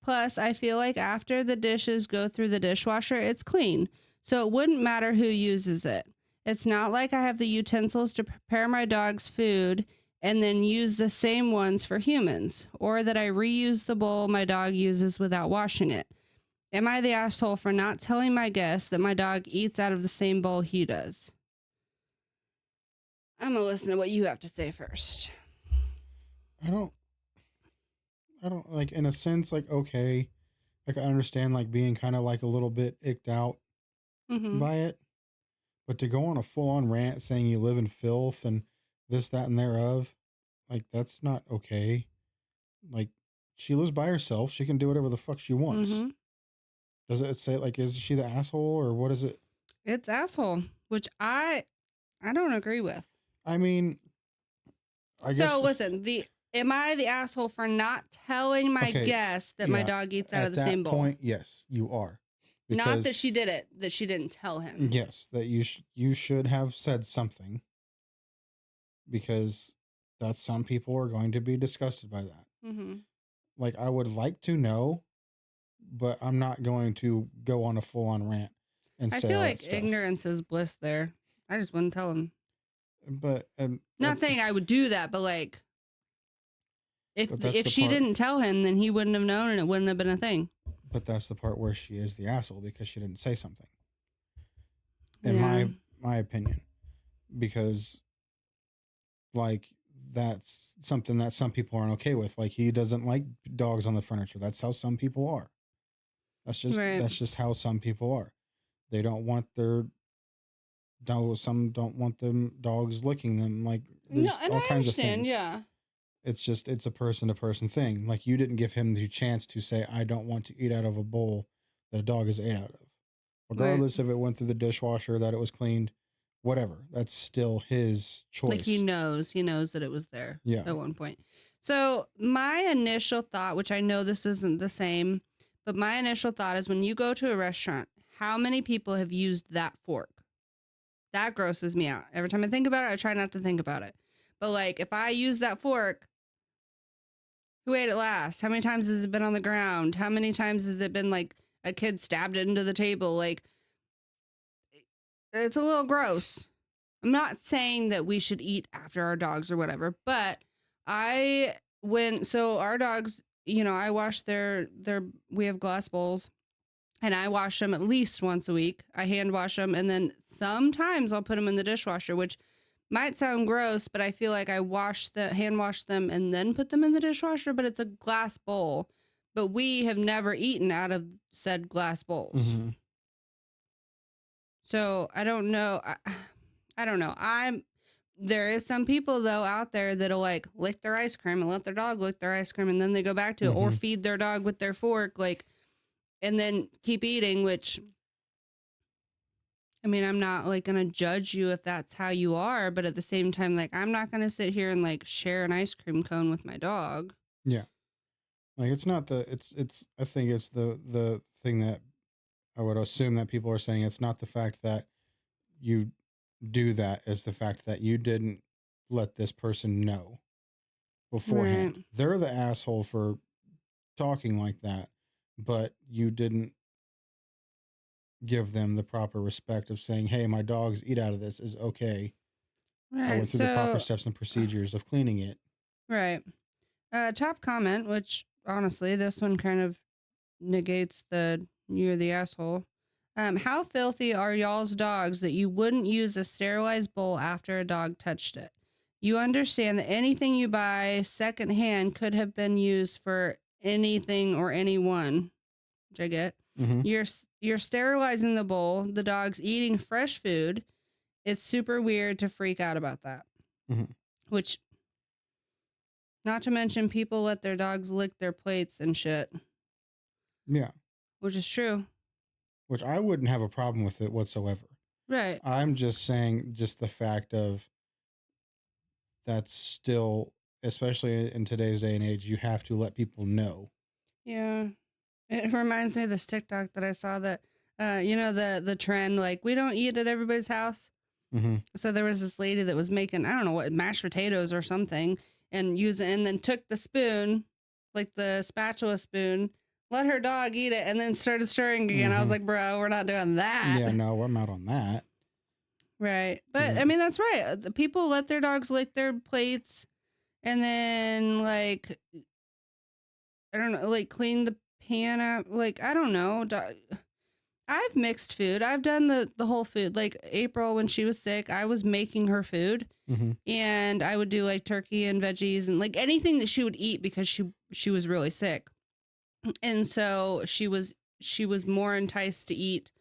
Speaker 2: Plus, I feel like after the dishes go through the dishwasher, it's clean, so it wouldn't matter who uses it. It's not like I have the utensils to prepare my dog's food and then use the same ones for humans, or that I reuse the bowl my dog uses without washing it. Am I the asshole for not telling my guests that my dog eats out of the same bowl he does? I'm going to listen to what you have to say first.
Speaker 1: I don't like, in a sense, like, okay, like I understand like being kind of like a little bit icked out by it, but to go on a full on rant saying you live in filth and this, that, and thereof, like that's not okay. Like she lives by herself. She can do whatever the fuck she wants. Does it say like, is she the asshole or what is it?
Speaker 2: It's asshole, which I don't agree with.
Speaker 1: I mean, I
Speaker 2: So
Speaker 1: guess
Speaker 2: listen, am I the asshole for not telling my
Speaker 1: okay,
Speaker 2: guest that my
Speaker 1: yeah.
Speaker 2: dog eats out of
Speaker 1: At
Speaker 2: the
Speaker 1: that
Speaker 2: same bowl?
Speaker 1: point, yes, you are,
Speaker 2: Not that
Speaker 1: because
Speaker 2: she did it, that she didn't tell him.
Speaker 1: yes, that you should have said something, because that's some people are going to be disgusted by that.
Speaker 2: Mm-hmm.
Speaker 1: Like, I would like to know, but I'm not going to go on a full on rant and
Speaker 2: I
Speaker 1: say
Speaker 2: feel
Speaker 1: all that
Speaker 2: like
Speaker 1: stuff.
Speaker 2: ignorance is bliss there. I just wouldn't tell him.
Speaker 1: But
Speaker 2: Not saying I would do that, but like
Speaker 1: But that's
Speaker 2: if
Speaker 1: the
Speaker 2: she
Speaker 1: part.
Speaker 2: didn't tell him, then he wouldn't have known and it wouldn't have been a thing.
Speaker 1: But that's the part where she is the asshole because she didn't say something. In
Speaker 2: Yeah.
Speaker 1: my opinion, because like that's something that some people aren't okay with. Like, he doesn't like dogs on the furniture. That's how some people are.
Speaker 2: Right.
Speaker 1: That's just how some people are. They don't want their some don't want them dogs licking them. Like,
Speaker 2: No,
Speaker 1: there's
Speaker 2: and
Speaker 1: all
Speaker 2: I
Speaker 1: kinds of
Speaker 2: understand,
Speaker 1: things.
Speaker 2: yeah.
Speaker 1: It's a person to person thing. Like, you didn't give him the chance to say, I don't want to eat out of a bowl that a dog is ate out of. Regardless if it went through the dishwasher, that it was cleaned, whatever. That's still his choice.
Speaker 2: Like he knows that it was there
Speaker 1: Yeah.
Speaker 2: at one point. So my initial thought, which I know this isn't the same, but my initial thought is when you go to a restaurant, how many people have used that fork? That grosses me out. Every time I think about it, I try not to think about it. But like if I use that fork, who ate it last? How many times has it been on the ground? How many times has it been like a kid stabbed it into the table? Like it's a little gross. I'm not saying that we should eat after our dogs or whatever, but so our dogs, I wash we have glass bowls and I wash them at least once a week. I hand wash them and then sometimes I'll put them in the dishwasher, which might sound gross, but I feel like I hand wash them and then put them in the dishwasher, but it's a glass bowl. But we have never eaten out of said glass bowls.
Speaker 1: Mm-hmm.
Speaker 2: So I don't know. I don't know. There is some people though out there that'll like lick their ice cream and let their dog lick their ice cream and then they go back to it or feed their dog with their fork, like, and then keep eating, which, I mean, I'm not like going to judge you if that's how you are, but at the same time, like, I'm not going to sit here and like share an ice cream cone with my dog.
Speaker 1: Yeah. Like, it's not I think it's the thing that I would assume that people are saying. It's not the fact that you do that, it's the fact that you didn't let this person know beforehand.
Speaker 2: Right.
Speaker 1: They're the asshole for talking like that, but you didn't give them the proper respect of saying, hey, my dogs eat out of this is okay.
Speaker 2: Right.
Speaker 1: I went through the proper steps and procedures of cleaning it.
Speaker 2: Right. Top comment, which honestly, this one kind of negates you're the asshole. How filthy are y'all's dogs that you wouldn't use a sterilized bowl after a dog touched it? You understand that anything you buy secondhand could have been used for anything or anyone, which I get.
Speaker 1: Mm-hmm.
Speaker 2: You're sterilizing the bowl. The dog's eating fresh food. It's super weird to freak out about that.
Speaker 1: Mm-hmm.
Speaker 2: Which, not to mention, people let their dogs lick their plates and shit.
Speaker 1: Yeah.
Speaker 2: Which is true.
Speaker 1: Which I wouldn't have a problem with it whatsoever.
Speaker 2: Right.
Speaker 1: I'm just saying, just the fact of that's still, especially in today's day and age, you have to let people know.
Speaker 2: Yeah. It reminds me of this TikTok that I saw that, the trend, like, we don't eat at everybody's house.
Speaker 1: Mm-hmm.
Speaker 2: So there was this lady that was making, I don't know what, mashed potatoes or something, and then took the spoon, like the spatula spoon, let her dog eat it, and then started stirring again. I was like, bro, we're not doing that.
Speaker 1: Yeah, no, I'm out on that.
Speaker 2: Right. But I mean, that's right. The people let their dogs lick their plates and then, like, I don't know, like clean the pan out. Like, I don't know. I've mixed food. I've done the whole food. Like April, when she was sick, I was making her food, and I would do like turkey and veggies and like anything that she would eat because she was really sick, and so she was more enticed to eat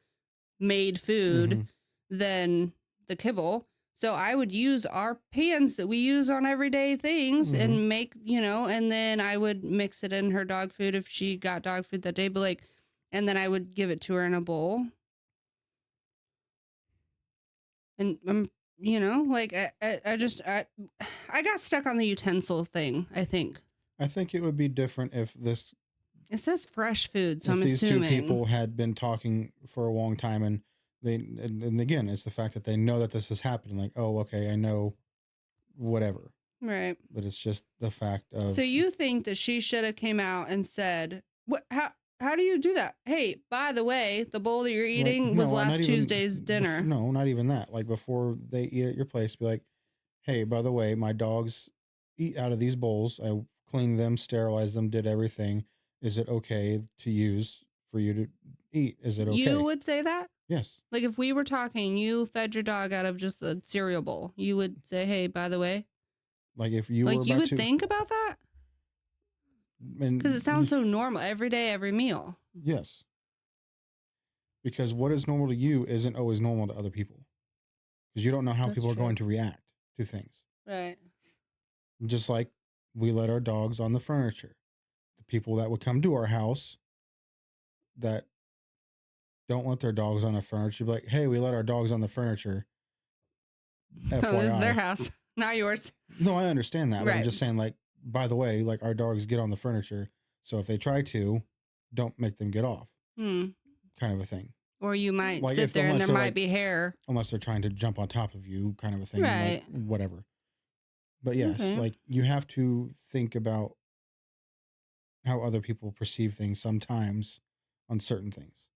Speaker 2: made food than the kibble. So I would use our pans that we use on everyday things and make, and then I would mix it in her dog food if she got dog food that day, but like, and then I would give it to her in a bowl. And like I got stuck on the utensil thing, I think.
Speaker 1: I think it would be different if
Speaker 2: It says fresh food, so I'm
Speaker 1: these two
Speaker 2: assuming.
Speaker 1: people had been talking for a long time, and and again, it's the fact that they know that this is happening. Like, oh, okay, I know, whatever.
Speaker 2: Right.
Speaker 1: But it's just the fact of.
Speaker 2: So you think that she should have came out and said, "What? How do you do that? Hey, by the way, the bowl that you're eating was last Tuesday's dinner."
Speaker 1: No, not even that. Like, before they eat at your place, be like, hey, by the way, my dogs eat out of these bowls. I cleaned them, sterilized them, did everything. Is it okay to use for you to eat? Is it okay?
Speaker 2: You would say that?
Speaker 1: Yes.
Speaker 2: Like, if we were talking, you fed your dog out of just a cereal bowl, you would say, hey, by the way.
Speaker 1: Like, if you were
Speaker 2: like, you would think about that? Because it sounds so normal. Every day, every meal.
Speaker 1: Yes. Because what is normal to you isn't always normal to other people. Because you don't know how people are going to react to things.
Speaker 2: Right.
Speaker 1: Just like we let our dogs on the furniture. The people that would come to our house that don't let their dogs on the furniture be like, hey, we let our dogs on the furniture.
Speaker 2: FYI. Oh, this is their house, not yours.
Speaker 1: No, I understand that. But I'm just saying, like, by the way, like, our dogs get on the furniture. So if they try to, don't make them get off. Kind of a thing.
Speaker 2: Or you might sit there and there might be hair.
Speaker 1: Unless they're trying to jump on top of you, kind of a thing.
Speaker 2: Right.
Speaker 1: Like, whatever. But yes, like, you have to think about how other people perceive things sometimes on certain things.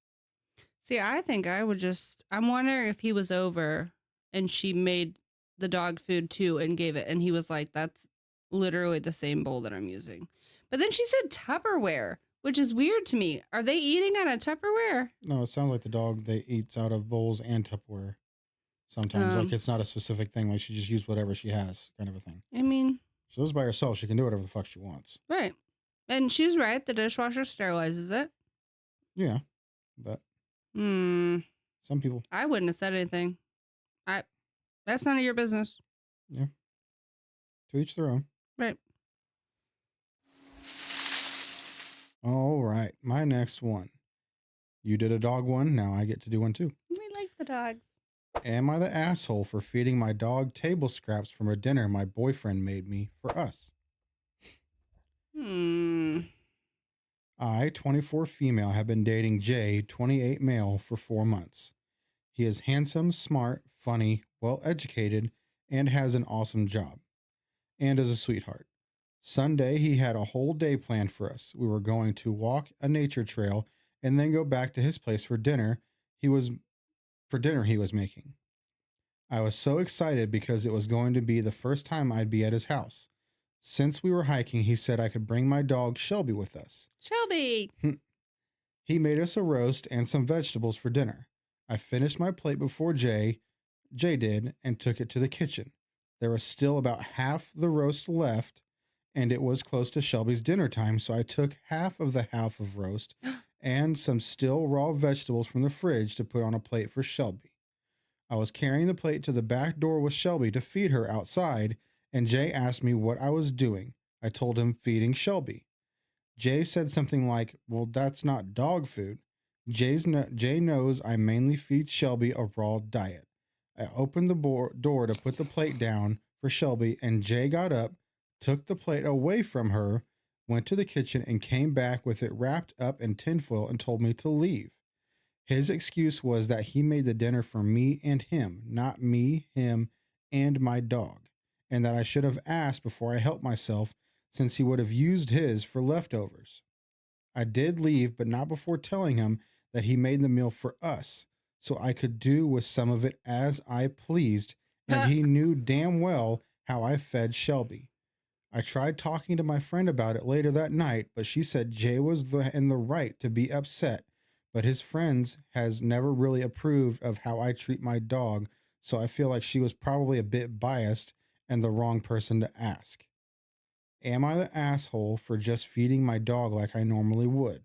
Speaker 2: See, I think I'm wondering if he was over and she made the dog food too and gave it. And he was like, that's literally the same bowl that I'm using. But then she said Tupperware, which is weird to me. Are they eating out of Tupperware? No,
Speaker 1: it sounds like the dog, they eats out of bowls and Tupperware. Sometimes, like, it's not a specific thing. Like, she just used whatever she has, kind of a thing.
Speaker 2: I mean,
Speaker 1: she lives by herself. She can do whatever the fuck she wants.
Speaker 2: Right. And she's right. The dishwasher sterilizes it.
Speaker 1: Yeah. But some people.
Speaker 2: I wouldn't have said anything. That's none of your business.
Speaker 1: Yeah. To each their own.
Speaker 2: Right.
Speaker 1: All right. My next one. You did a dog one. Now I get to do one too.
Speaker 2: We like the dogs.
Speaker 1: Am I the asshole for feeding my dog table scraps from a dinner my boyfriend made me for us? I, 24 female, have been dating Jay, 28 male, for 4 months. He is handsome, smart, funny, well-educated, and has an awesome job. And is a sweetheart. Sunday, he had a whole day planned for us. We were going to walk a nature trail and then go back to his place for dinner. He was making. I was so excited because it was going to be the first time I'd be at his house. Since we were hiking, he said I could bring my dog Shelby with us.
Speaker 2: Shelby!
Speaker 1: He made us a roast and some vegetables for dinner. I finished my plate before Jay did, and took it to the kitchen. There was still about half the roast left, and it was close to Shelby's dinner time, so I took half of roast and some still raw vegetables from the fridge to put on a plate for Shelby. I was carrying the plate to the back door with Shelby to feed her outside, and Jay asked me what I was doing. I told him feeding Shelby. Jay said something like, well, that's not dog food. Jay knows I mainly feed Shelby a raw diet. I opened the door to put the plate down for Shelby, and Jay got up, took the plate away from her, went to the kitchen, and came back with it wrapped up in tinfoil and told me to leave. His excuse was that he made the dinner for me and him, not me, him, and my dog, and that I should have asked before I helped myself, since he would have used his for leftovers. I did leave, but not before telling him that he made the meal for us, so I could do with some of it as I pleased, and he knew damn well how I fed Shelby. I tried talking to my friend about it later that night, but she said Jay was in the right to be upset, but his friends has never really approved of how I treat my dog, so I feel like she was probably a bit biased and the wrong person to ask. Am I the asshole for just feeding my dog like I normally would?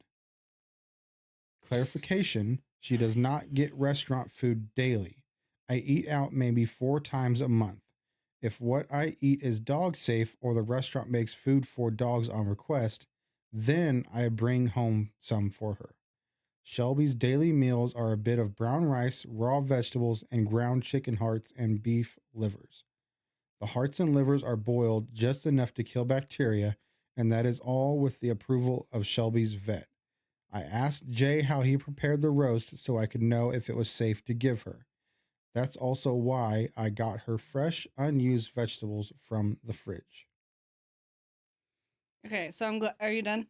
Speaker 1: Clarification, she does not get restaurant food daily. I eat out maybe 4 times a month. If what I eat is dog safe or the restaurant makes food for dogs on request, then I bring home some for her. Shelby's daily meals are a bit of brown rice, raw vegetables, and ground chicken hearts and beef livers. The hearts and livers are boiled just enough to kill bacteria, and that is all with the approval of Shelby's vet. I asked Jay how he prepared the roast so I could know if it was safe to give her. That's also why I got her fresh, unused vegetables from the fridge.
Speaker 2: Okay, so I'm glad. Are you done?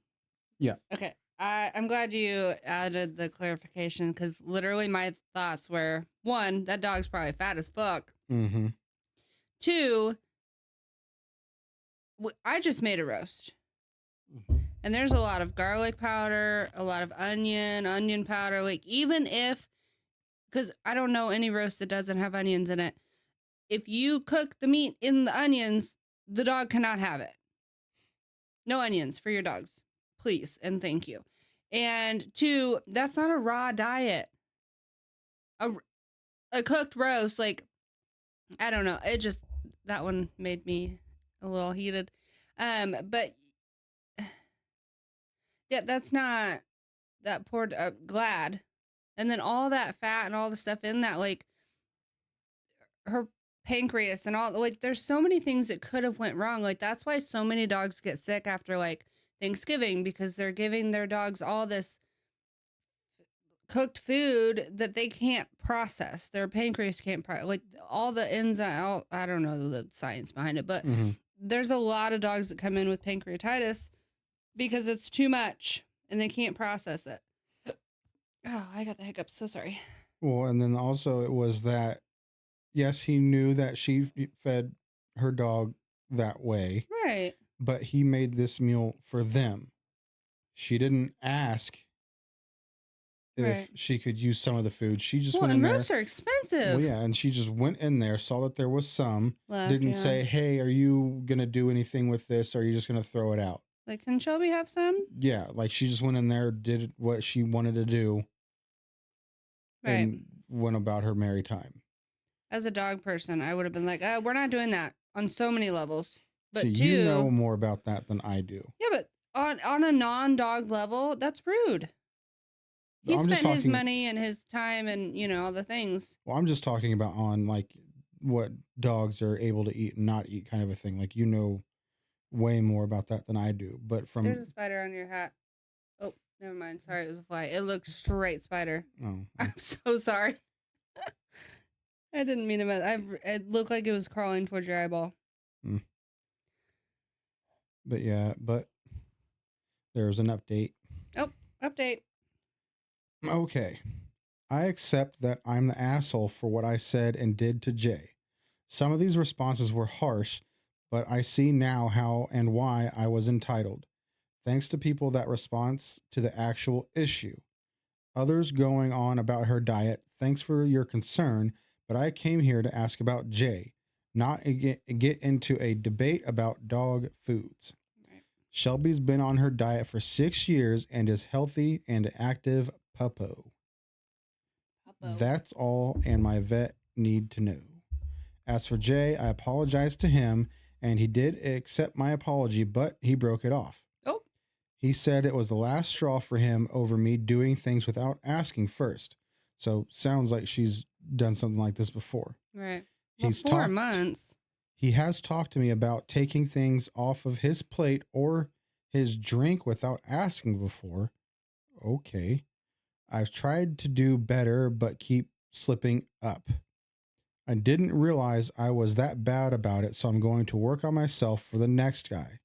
Speaker 1: Yeah.
Speaker 2: Okay. I'm glad you added the clarification because literally my thoughts were, 1, that dog's probably fat as fuck.
Speaker 1: Mm-hmm.
Speaker 2: 2, I just made a roast.
Speaker 1: Mm-hmm.
Speaker 2: And there's a lot of garlic powder, a lot of onion powder. Like, even if, because I don't know any roast that doesn't have onions in it. If you cook the meat in the onions, the dog cannot have it. No onions for your dogs, please. And thank you. And 2, that's not a raw diet. A cooked roast, like, I don't know. It just, that one made me a little heated. But yeah, that's not that poor Glad. And then all that fat and all the stuff in that, like her pancreas and all, like there's so many things that could have went wrong. Like that's why so many dogs get sick after like Thanksgiving, because they're giving their dogs all this cooked food that they can't process. Their pancreas can't like all the enzyme. I don't know the science behind it, but there's a lot of dogs that come in with pancreatitis because it's too much and they can't process it. Oh, I got the hiccups. So sorry.
Speaker 1: Well, and then also it was that, yes, he knew that she fed her dog that way.
Speaker 2: Right.
Speaker 1: But he made this meal for them. She didn't ask if she could use some of the food. She just went in there.
Speaker 2: Roasts are expensive.
Speaker 1: Well, yeah, and she just went in there, saw that there was some, didn't say, hey, are you going to do anything with this? Or are you just going to throw it out?
Speaker 2: Like, can Shelby have some?
Speaker 1: Yeah, like she just went in there, did what she wanted to do, and went about her merry time. As
Speaker 2: a dog person, I would have been like, we're not doing that on so many levels. But
Speaker 1: see,
Speaker 2: 2,
Speaker 1: you know more about that than I do.
Speaker 2: Yeah, but on a non-dog level, that's rude. He spent his money and his time and, you know, all the things.
Speaker 1: Well, I'm just talking about on like what dogs are able to eat and not eat kind of a thing. Like, you know way more about that than I do. But from...
Speaker 2: There's a spider on your hat. Oh, never mind. Sorry, it was a fly. It looked straight spider.
Speaker 1: Oh.
Speaker 2: I'm so sorry. I didn't mean to mess. It looked like it was crawling towards your eyeball.
Speaker 1: But yeah, there's an update.
Speaker 2: Oh, update.
Speaker 1: Okay. I accept that I'm the asshole for what I said and did to Jay. Some of these responses were harsh, but I see now how and why I was entitled. Thanks to people that response to the actual issue. Others going on about her diet, thanks for your concern, but I came here to ask about Jay, not get into a debate about dog foods. Right. Shelby's been on her diet for 6 years and is healthy and active puppo. That's all, and my vet need to know. As for Jay, I apologized to him, and he did accept my apology, but he broke it off.
Speaker 2: Oh.
Speaker 1: He said it was the last straw for him over me doing things without asking first. So sounds like she's done something like this before.
Speaker 2: Right. Well, 4 months.
Speaker 1: He has talked to me about taking things off of his plate or his drink without asking before. Okay. I've tried to do better, but keep slipping up. I didn't realize I was that bad about it, so I'm going to work on myself for the next guy.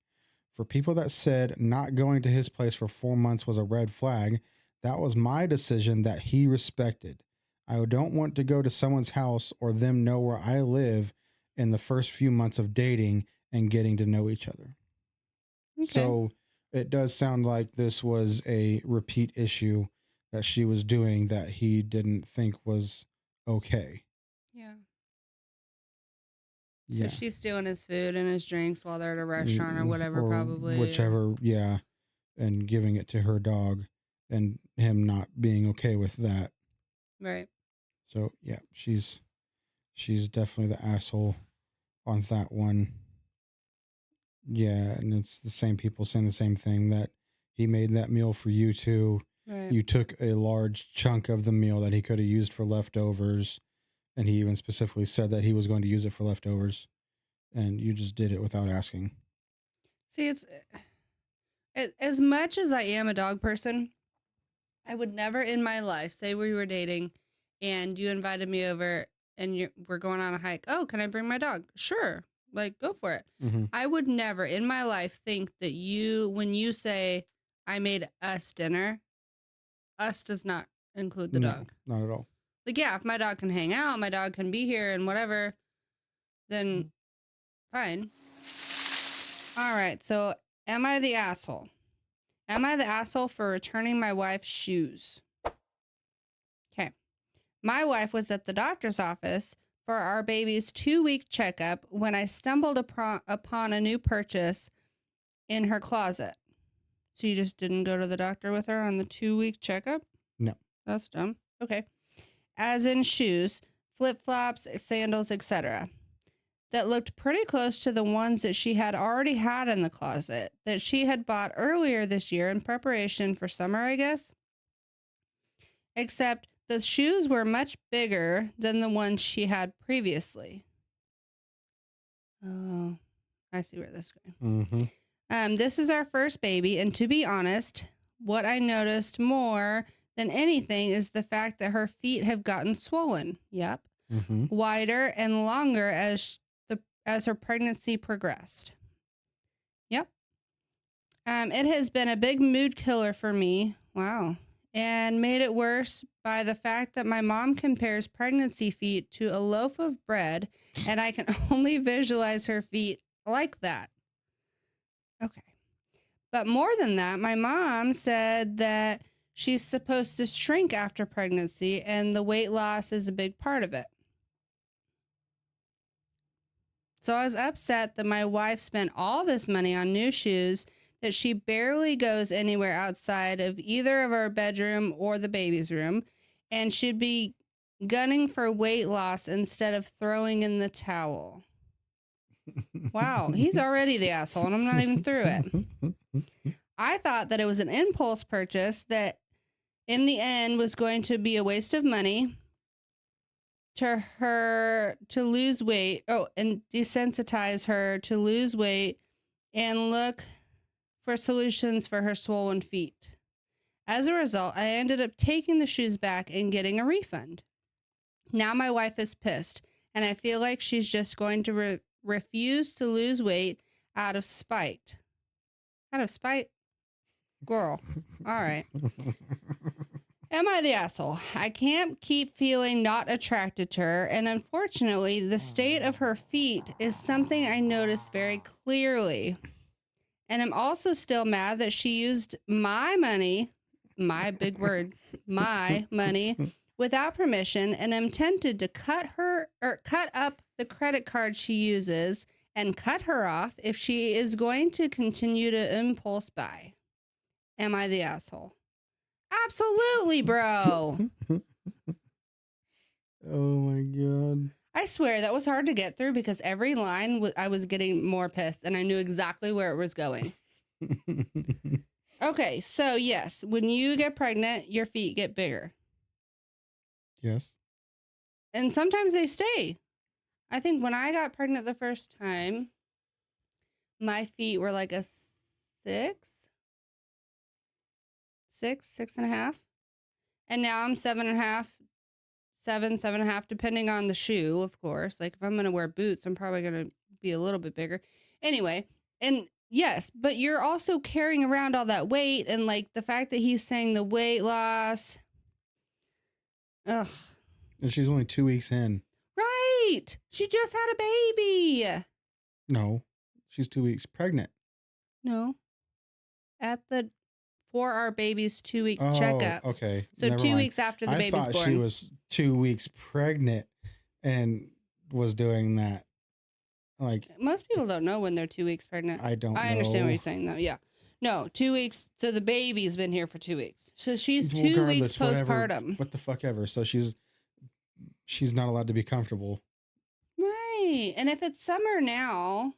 Speaker 1: For people that said not going to his place for 4 months was a red flag, that was my decision that he respected. I don't want to go to someone's house or them know where I live in the first few months of dating and getting to know each other. Okay. So it does sound like this was a repeat issue that she was doing that he didn't think was okay.
Speaker 2: Yeah. So she's stealing his food and his drinks while they're at a restaurant or whatever, probably.
Speaker 1: Whichever, yeah. And giving it to her dog and him not being okay with that.
Speaker 2: Right.
Speaker 1: So, yeah, she's definitely the asshole on that one. Yeah, and it's the same people saying the same thing, that he made that meal for you too.
Speaker 2: Right.
Speaker 1: You took a large chunk of the meal that he could have used for leftovers, and he even specifically said that he was going to use it for leftovers, and you just did it without asking.
Speaker 2: See, as much as I am a dog person, I would never in my life say we were dating and you invited me over and we're going on a hike. Oh, can I bring my dog? Sure. Like, go for it.
Speaker 1: Mm-hmm.
Speaker 2: I would never in my life think that when you say I made us dinner, us does not include the dog.
Speaker 1: Not at all.
Speaker 2: Like, yeah, if my dog can hang out, my dog can be here and whatever, then fine. All right. So, am I the asshole? Am I the asshole for returning my wife's shoes? Okay. My wife was at the doctor's office for our baby's 2-week checkup when I stumbled upon a new purchase in her closet. So you just didn't go to the doctor with her on the 2-week checkup?
Speaker 1: No.
Speaker 2: That's dumb. Okay. As in shoes, flip-flops, sandals, etc. That looked pretty close to the ones that she had already had in the closet that she had bought earlier this year in preparation for summer, I guess. Except the shoes were much bigger than the ones she had previously. Oh, I see where this is going.
Speaker 1: Mm-hmm.
Speaker 2: This is our first baby, and to be honest, what I noticed more than anything is the fact that her feet have gotten swollen. Yep.
Speaker 1: Mm-hmm.
Speaker 2: Wider and longer as her pregnancy progressed. Yep. It has been a big mood killer for me. Wow. And made it worse by the fact that my mom compares pregnancy feet to a loaf of bread, and I can only visualize her feet like that. Okay. But more than that, my mom said that she's supposed to shrink after pregnancy, and the weight loss is a big part of it. So I was upset that my wife spent all this money on new shoes that she barely goes anywhere outside of either of our bedroom or the baby's room, and she'd be gunning for weight loss instead of throwing in the towel. Wow, he's already the asshole, and I'm not even through it. I thought that it was an impulse purchase that in the end was going to be a waste of money to her to lose weight. Oh, and desensitize her to lose weight and look for solutions for her swollen feet. As a result, I ended up taking the shoes back and getting a refund. Now my wife is pissed, and I feel like she's just going to refuse to lose weight out of spite. Out of spite? Girl. All right. Am I the asshole? I can't keep feeling not attracted to her, and unfortunately, the state of her feet is something I noticed very clearly. And I'm also still mad that she used my money, my big word, my money, without permission, and I'm tempted to cut up the credit card she uses and cut her off if she is going to continue to impulse buy. Am I the asshole? Absolutely, bro.
Speaker 1: Oh my God.
Speaker 2: I swear that was hard to get through because every line I was getting more pissed and I knew exactly where it was going. Okay, so yes, when you get pregnant, your feet get bigger.
Speaker 1: Yes.
Speaker 2: And sometimes they stay. I think when I got pregnant the first time, my feet were like a 6.5. And now I'm 7.5, 7.5, depending on the shoe, of course. Like if I'm going to wear boots, I'm probably going to be a little bit bigger. Anyway, and yes, but you're also carrying around all that weight, and like the fact that he's saying the weight loss. Ugh.
Speaker 1: And she's only 2 weeks in.
Speaker 2: Right. She just had a baby.
Speaker 1: No, she's 2 weeks pregnant.
Speaker 2: No. For our baby's 2-week checkup.
Speaker 1: Okay.
Speaker 2: So
Speaker 1: Never
Speaker 2: 2
Speaker 1: mind.
Speaker 2: weeks after the baby's born.
Speaker 1: I thought she was 2 weeks pregnant and was doing that. Like
Speaker 2: most people don't know when they're 2 weeks pregnant.
Speaker 1: I don't know.
Speaker 2: I understand what you're saying though. Yeah. No, 2 weeks. So the baby's been here for 2 weeks. So she's 2 weeks postpartum.
Speaker 1: What the fuck ever. So she's not allowed to be comfortable.
Speaker 2: Right. And if it's summer now,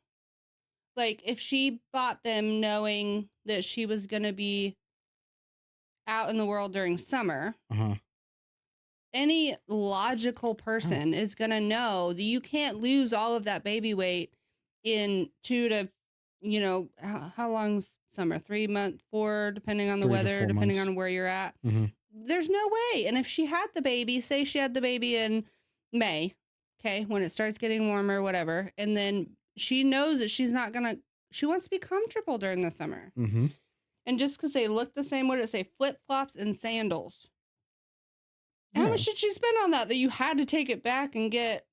Speaker 2: like if she bought them knowing that she was going to be out in the world during summer,
Speaker 1: Uh-huh.
Speaker 2: any logical person is going to know that you can't lose all of that baby weight in 2 to, how long's summer? 3 months, 4, depending on the
Speaker 1: 3 to
Speaker 2: weather,
Speaker 1: 4
Speaker 2: depending
Speaker 1: months.
Speaker 2: on where you're at.
Speaker 1: Mm-hmm.
Speaker 2: There's no way. And if she had the baby, say she had the baby in May, okay, when it starts getting warmer, whatever, and then she knows that she wants to be comfortable during the summer.
Speaker 1: Mm-hmm.
Speaker 2: And just because they look the same, what did it say? Flip-flops and sandals.
Speaker 1: Yeah.
Speaker 2: How much did she spend on that you had to take it back and get?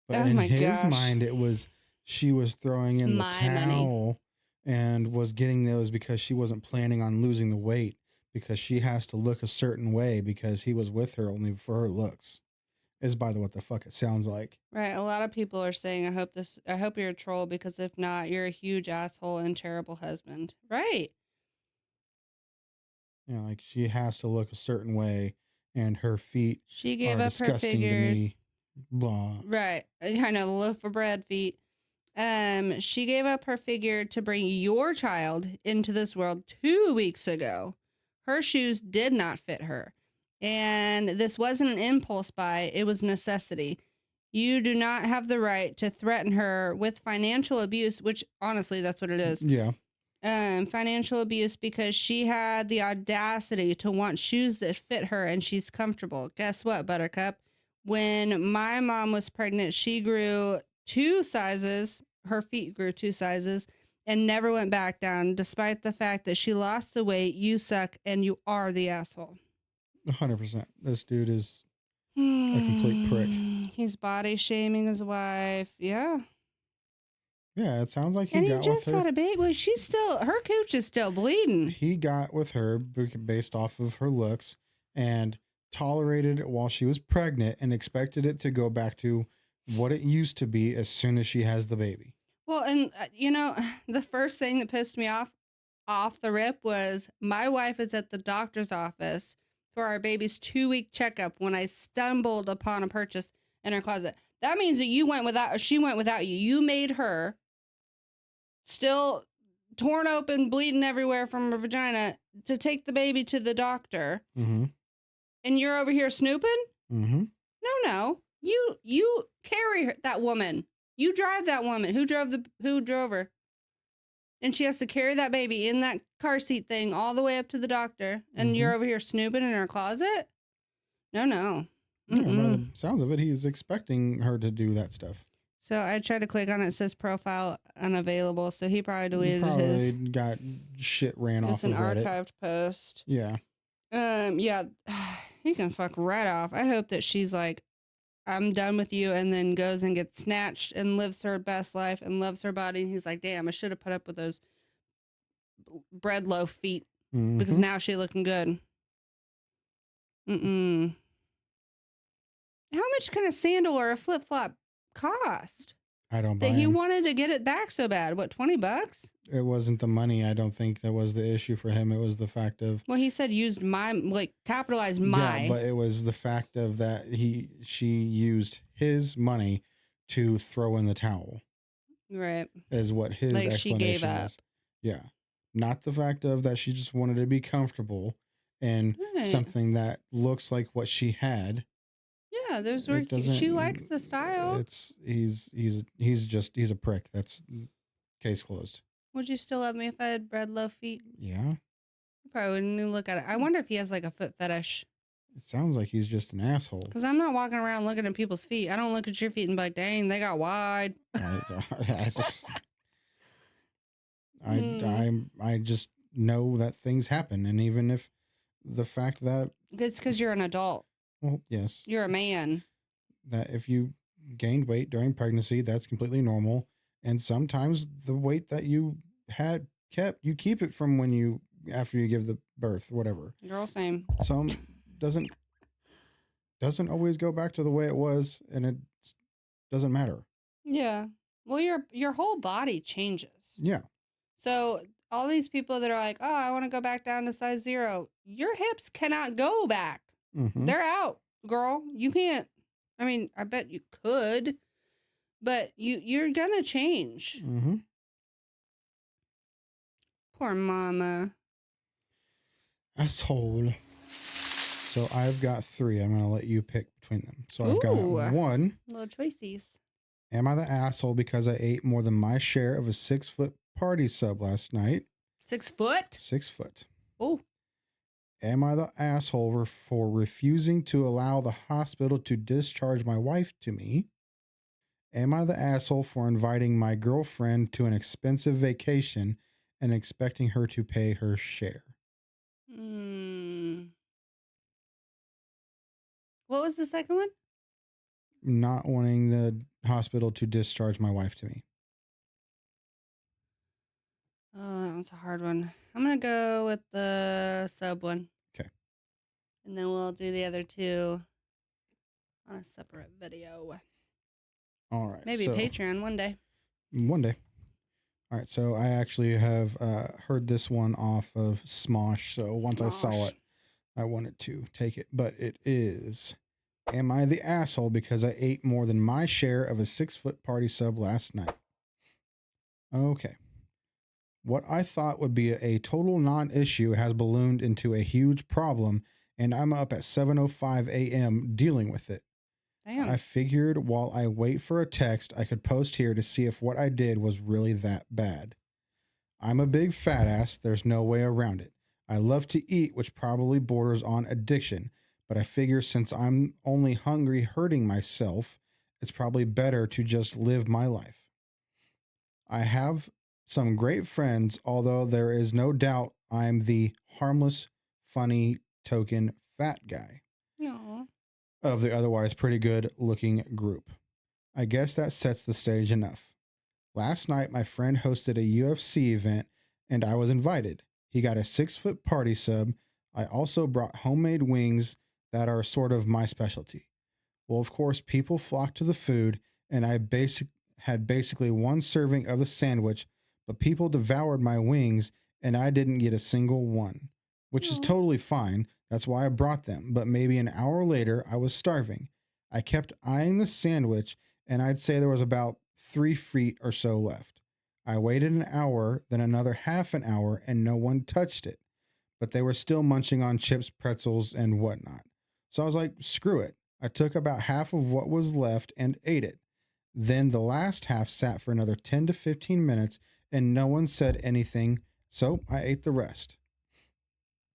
Speaker 1: But
Speaker 2: Oh
Speaker 1: in
Speaker 2: my
Speaker 1: his
Speaker 2: gosh.
Speaker 1: mind, it was she was throwing in
Speaker 2: My
Speaker 1: the
Speaker 2: money.
Speaker 1: towel and was getting those because she wasn't planning on losing the weight, because she has to look a certain way because he was with her only for her looks. Is by the what the fuck it sounds like.
Speaker 2: Right. A lot of people are saying, I hope you're a troll, because if not, you're a huge asshole and terrible husband. Right.
Speaker 1: You know, like she has to look a certain way and her feet
Speaker 2: She gave
Speaker 1: are
Speaker 2: up her
Speaker 1: disgusting to
Speaker 2: figure.
Speaker 1: me. Blah.
Speaker 2: Right. I know, the loaf of bread feet. She gave up her figure to bring your child into this world 2 weeks ago. Her shoes did not fit her. And this wasn't an impulse buy, it was necessity. You do not have the right to threaten her with financial abuse, which honestly, that's what it is.
Speaker 1: Yeah.
Speaker 2: Financial abuse, because she had the audacity to want shoes that fit her and she's comfortable. Guess what, Buttercup? When my mom was pregnant, she grew 2 sizes. Her feet grew 2 sizes and never went back down, despite the fact that she lost the weight. You suck and you are the asshole.
Speaker 1: 100%. This dude is a complete prick.
Speaker 2: He's body shaming his wife. Yeah.
Speaker 1: Yeah, it sounds like he
Speaker 2: And
Speaker 1: got
Speaker 2: he
Speaker 1: with
Speaker 2: just
Speaker 1: her.
Speaker 2: had a baby. Well, her cooch is still bleeding.
Speaker 1: He got with her based off of her looks and tolerated it while she was pregnant and expected it to go back to what it used to be as soon as she has the baby.
Speaker 2: Well, and the first thing that pissed me off the rip was my wife is at the doctor's office for our baby's 2-week checkup when I stumbled upon a purchase in her closet. That means that she went without you. You made her still torn open, bleeding everywhere from her vagina to take the baby to the doctor.
Speaker 1: Mm-hmm.
Speaker 2: And you're over here snooping?
Speaker 1: Mm-hmm.
Speaker 2: No. You carry that woman. You drive that woman. Who drove her? And she has to carry that baby in that car seat thing all the way up to the doctor. And you're over here snooping in her closet? No.
Speaker 1: Yeah, by the sounds of it, he's expecting her to do that stuff.
Speaker 2: So I tried to click on it. It says profile unavailable. So he probably deleted
Speaker 1: Probably got shit ran off of Reddit.
Speaker 2: It's an archived post.
Speaker 1: Yeah.
Speaker 2: Yeah. He can fuck right off. I hope that she's like, I'm done with you, and then goes and gets snatched and lives her best life and loves her body. And he's like, damn, I should have put up with those bread loaf feet because now she looking good. How much can a sandal or a flip flop cost?
Speaker 1: I don't buy
Speaker 2: that he
Speaker 1: him.
Speaker 2: wanted to get it back so bad. What, $20?
Speaker 1: It wasn't the money. I don't think that was the issue for him. It was the fact of,
Speaker 2: well, he said capitalized my.
Speaker 1: Yeah, but it was the fact of that she used his money to throw in the towel.
Speaker 2: Right.
Speaker 1: Is what his explanation
Speaker 2: she gave up.
Speaker 1: is. Yeah. Not the fact of that she just wanted to be comfortable and something that looks like what she had.
Speaker 2: Yeah, there's where she likes the style.
Speaker 1: He's a prick. That's case closed.
Speaker 2: Would you still love me if I had bread loaf feet?
Speaker 1: Yeah.
Speaker 2: You probably wouldn't even look at it. I wonder if he has like a foot fetish.
Speaker 1: It sounds like he's just an asshole.
Speaker 2: Because I'm not walking around looking at people's feet. I don't look at your feet and be like, dang, they got wide.
Speaker 1: I just know that things happen, and even if the fact that
Speaker 2: it's because you're an adult.
Speaker 1: Well, yes.
Speaker 2: You're a man.
Speaker 1: That if you gained weight during pregnancy, that's completely normal. And sometimes the weight that you had you keep it from after you give the birth, whatever.
Speaker 2: Girl, same.
Speaker 1: Some doesn't always go back to the way it was, and it doesn't matter.
Speaker 2: Yeah. Well, your whole body changes.
Speaker 1: Yeah.
Speaker 2: So all these people that are like, oh, I want to go back down to size 0. Your hips cannot go back.
Speaker 1: Mm-hmm.
Speaker 2: They're out, girl. You can't. I mean, I bet you could, but you're gonna change.
Speaker 1: Mm-hmm.
Speaker 2: Poor mama.
Speaker 1: asshole. So I've got 3. I'm going to let you pick between them. So I've got
Speaker 2: Ooh.
Speaker 1: 1.
Speaker 2: Little choices.
Speaker 1: Am I the asshole because I ate more than my share of a 6-foot party sub last night?
Speaker 2: 6 foot?
Speaker 1: 6 foot.
Speaker 2: Oh.
Speaker 1: Am I the asshole for refusing to allow the hospital to discharge my wife to me? Am I the asshole for inviting my girlfriend to an expensive vacation and expecting her to pay her share?
Speaker 2: What was the second one?
Speaker 1: Not wanting the hospital to discharge my wife to me.
Speaker 2: Oh, that was a hard one. I'm going to go with the sub one.
Speaker 1: Okay.
Speaker 2: And then we'll do the other 2 on a separate video.
Speaker 1: All right.
Speaker 2: Maybe Patreon one day.
Speaker 1: One day. All right. So I actually have heard this one off of Smosh. So once I saw it, I wanted to take it. But it is, am I the asshole because I ate more than my share of a 6-foot party sub last night? Okay. What I thought would be a total non-issue has ballooned into a huge problem, and I'm up at 7:05 a.m. dealing with it.
Speaker 2: Damn.
Speaker 1: I figured while I wait for a text, I could post here to see if what I did was really that bad. I'm a big fat ass. There's no way around it. I love to eat, which probably borders on addiction, but I figure since I'm only hungry hurting myself, it's probably better to just live my life. I have some great friends, although there is no doubt I'm the harmless, funny, token fat guy
Speaker 2: Aww.
Speaker 1: of the otherwise pretty good looking group. I guess that sets the stage enough. Last night, my friend hosted a UFC event and I was invited. He got a 6-foot party sub. I also brought homemade wings that are sort of my specialty. Well, of course, people flocked to the food and I had basically one serving of the sandwich, but people devoured my wings and I didn't get a single one, which is totally fine. That's why I brought them. But maybe an hour later, I was starving. I kept eyeing the sandwich and I'd say there was about 3 feet or so left. I waited an hour, then another half an hour, and no one touched it. But they were still munching on chips, pretzels, and whatnot. So I was like, screw it. I took about half of what was left and ate it. Then the last half sat for another 10 to 15 minutes and no one said anything, so I ate the rest.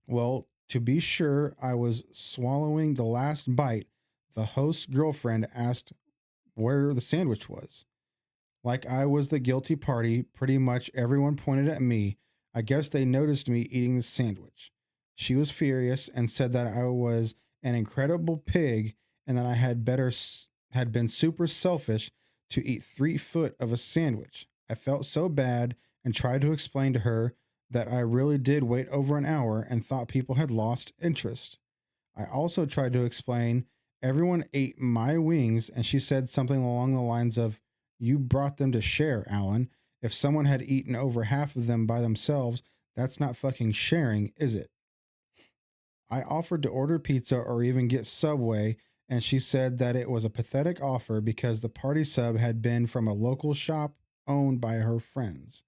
Speaker 1: Well, to be sure I was swallowing the last bite, the host's girlfriend asked where the sandwich was. Like I was the guilty party, pretty much everyone pointed at me. I guess they noticed me eating the sandwich. She was furious and said that I was an incredible pig and that I had been super selfish to eat 3 foot of a sandwich. I felt so bad and tried to explain to her that I really did wait over an hour and thought people had lost interest. I also tried to explain everyone ate my wings, and she said something along the lines of, "You brought them to share, Alan. If someone had eaten over half of them by themselves, that's not fucking sharing, is it?" I offered to order pizza or even get Subway, and she said that it was a pathetic offer because the party sub had been from a local shop owned by her friends.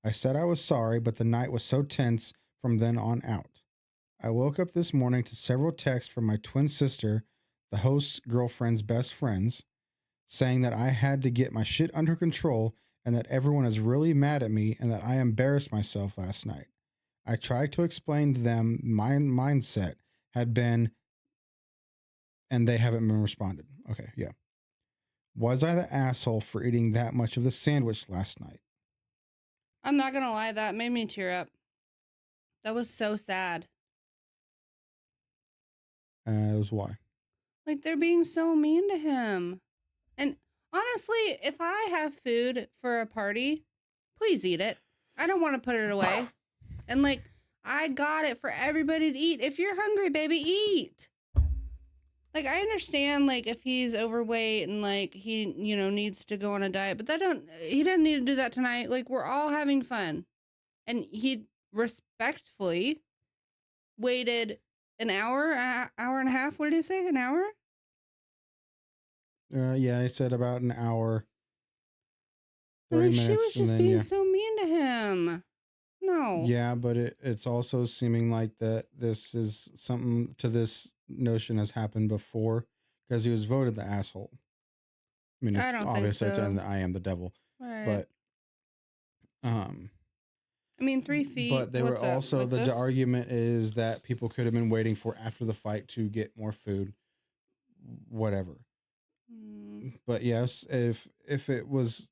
Speaker 1: I said I was sorry, but the night was so tense from then on out. I woke up this morning to several texts from my twin sister, the host's girlfriend's best friends, saying that I had to get my shit under control and that everyone is really mad at me and that I embarrassed myself last night. I tried to explain to them my mindset had been, and they haven't been responded. Okay, yeah. Was I the asshole for eating that much of the sandwich last night?
Speaker 2: I'm not going to lie, that made me tear up. That was so sad.
Speaker 1: That was why.
Speaker 2: Like, they're being so mean to him. And honestly, if I have food for a party, please eat it. I don't want to put it away. And like, I got it for everybody to eat. If you're hungry, baby, eat. Like, I understand, like, if he's overweight and, like, he, needs to go on a diet, but he doesn't need to do that tonight. Like, we're all having fun. And he respectfully waited an hour and a half. What did he say? An hour?
Speaker 1: Yeah, I said about an hour.
Speaker 2: And then
Speaker 1: 30
Speaker 2: she was
Speaker 1: minutes,
Speaker 2: just being so mean to him. No.
Speaker 1: Yeah, but it's also seeming like that this is something to this notion has happened before because he was voted the asshole. I mean,
Speaker 2: I
Speaker 1: it's
Speaker 2: don't think
Speaker 1: obviously it's in
Speaker 2: so.
Speaker 1: the I am the devil,
Speaker 2: Right.
Speaker 1: but um,
Speaker 2: I mean, 3 feet.
Speaker 1: but they were
Speaker 2: What's up?
Speaker 1: also
Speaker 2: Like
Speaker 1: the
Speaker 2: this?
Speaker 1: argument is that people could have been waiting for after the fight to get more food, whatever.
Speaker 2: Mm.
Speaker 1: But yes, if it was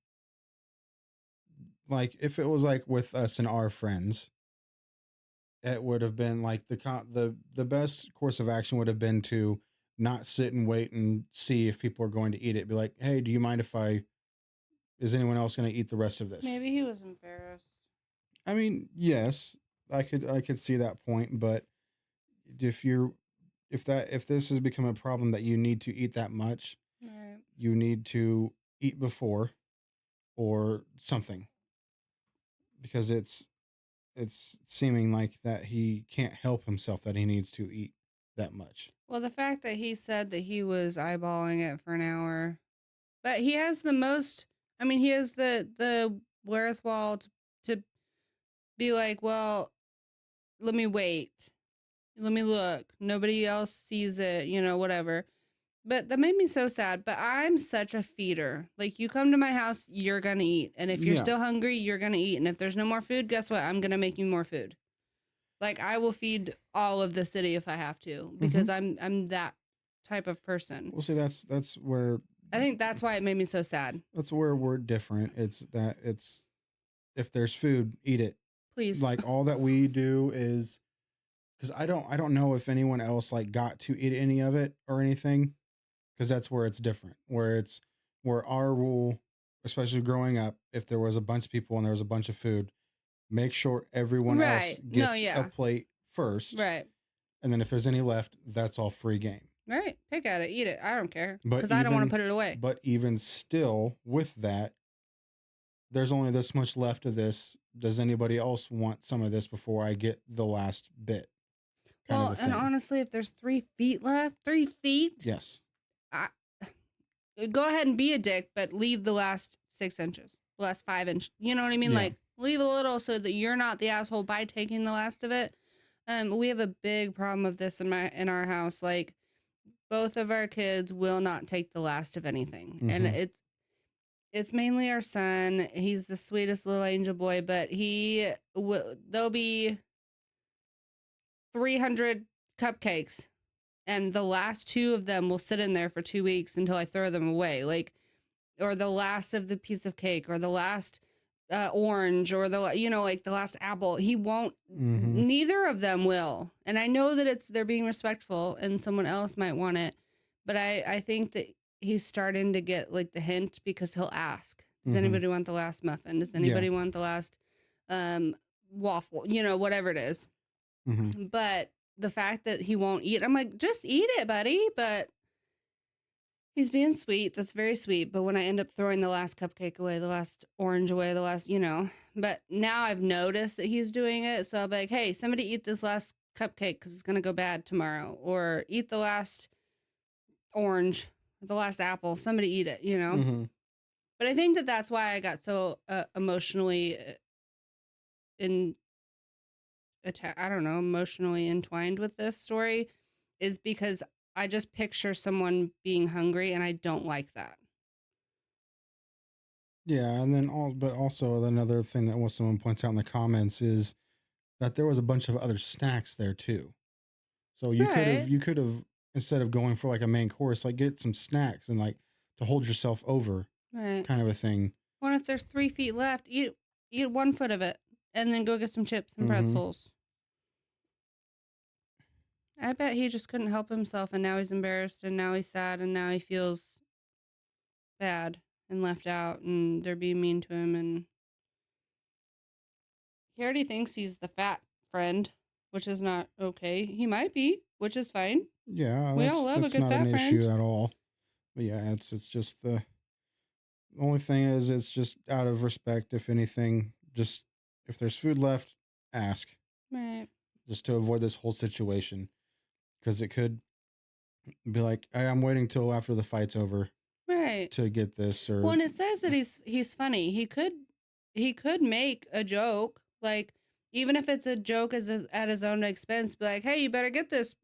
Speaker 1: like with us and our friends, it would have been like the best course of action would have been to not sit and wait and see if people are going to eat it. Be like, hey, do you mind if I? Is anyone else going to eat the rest of this?
Speaker 2: Maybe he was embarrassed.
Speaker 1: I mean, yes, I could see that point, but if you're if this has become a problem that you need to eat that much,
Speaker 2: Right.
Speaker 1: you need to eat before or something because it's seeming like that he can't help himself that he needs to eat that much.
Speaker 2: Well, the fact that he said that he was eyeballing it for an hour, but he has the most. I mean, he has the wherewithal to be like, well, let me wait, let me look. Nobody else sees it, whatever. But that made me so sad. But I'm such a feeder. Like, you come to my house, you're gonna eat, and if you're
Speaker 1: Yeah.
Speaker 2: still hungry, you're gonna eat, and if there's no more food, guess what? I'm gonna make you more food. Like, I will feed all of the city if I have to because I'm that type of person.
Speaker 1: Well, see, that's where
Speaker 2: I think that's why it made me so sad.
Speaker 1: that's where we're different. It's that it's if there's food, eat it.
Speaker 2: Please.
Speaker 1: Like all that we do is because I don't know if anyone else like got to eat any of it or anything because that's where it's different. Where our rule, especially growing up, if there was a bunch of people and there was a bunch of food, make sure everyone else
Speaker 2: Right. No,
Speaker 1: gets a
Speaker 2: yeah.
Speaker 1: plate first,
Speaker 2: Right.
Speaker 1: and then if there's any left, that's all free game.
Speaker 2: Right. Pick at it. Eat it. I don't care.
Speaker 1: But
Speaker 2: Because I don't want
Speaker 1: even
Speaker 2: to put it away.
Speaker 1: but even still, with that, there's only this much left of this. Does anybody else want some of this before I get the last bit? Kind
Speaker 2: Well,
Speaker 1: of a
Speaker 2: and
Speaker 1: thing.
Speaker 2: honestly, if there's 3 feet left, 3 feet,
Speaker 1: Yes.
Speaker 2: go ahead and be a dick, but leave the last 6 inches, the last 5 inch. You know what I mean?
Speaker 1: Yeah.
Speaker 2: Like, leave a little so that you're not the asshole by taking the last of it. We have a big problem of this in our house. Like, both of our kids will not take the last of anything, and it's mainly our son. He's the sweetest little angel boy, but there'll be 300 cupcakes, and the last 2 of them will sit in there for 2 weeks until I throw them away. Like, or the last of the piece of cake, or the last orange, or like the last apple. He won't. Neither of them will. And I know that they're being respectful, and someone else might want it, but I think that he's starting to get like the hint because he'll ask, "Does anybody want the last muffin? Does anybody want the last waffle? Whatever it is." But the fact that he won't eat, I'm like, just eat it, buddy. But he's being sweet. That's very sweet. But when I end up throwing the last cupcake away, the last orange away, the last, but now I've noticed that he's doing it. So I'll be like, hey, somebody eat this last cupcake because it's going to go bad tomorrow. Or eat the last orange, the last apple. Somebody eat it, But I think that that's why I got so emotionally emotionally entwined with this story is because I just picture someone being hungry, and I don't like that.
Speaker 1: Yeah, and then but also another thing that someone points out in the comments is that there was a bunch of other snacks there too. So you could have instead of going for like a main course, like get some snacks and like to hold yourself over,
Speaker 2: Right.
Speaker 1: kind of a thing.
Speaker 2: What if there's 3 feet left? Eat 1 foot of it, and then go get some chips and pretzels. I bet he just couldn't help himself, and now he's embarrassed, and now he's sad, and now he feels bad and left out, and they're being mean to him, and he already thinks he's the fat friend, which is not okay. He might be, which is fine.
Speaker 1: Yeah,
Speaker 2: we all love a good
Speaker 1: not
Speaker 2: fat
Speaker 1: an
Speaker 2: friend.
Speaker 1: issue at all. But yeah, it's just the only thing is it's just out of respect. If anything, just if there's food left, ask.
Speaker 2: Right.
Speaker 1: Just to avoid this whole situation, because it could be like, hey, I'm waiting till after the fight's over,
Speaker 2: right,
Speaker 1: to get this. Or
Speaker 2: well, and it says that he's funny. He could make a joke like, Even if it's a joke at his own expense, be like, hey, you better get this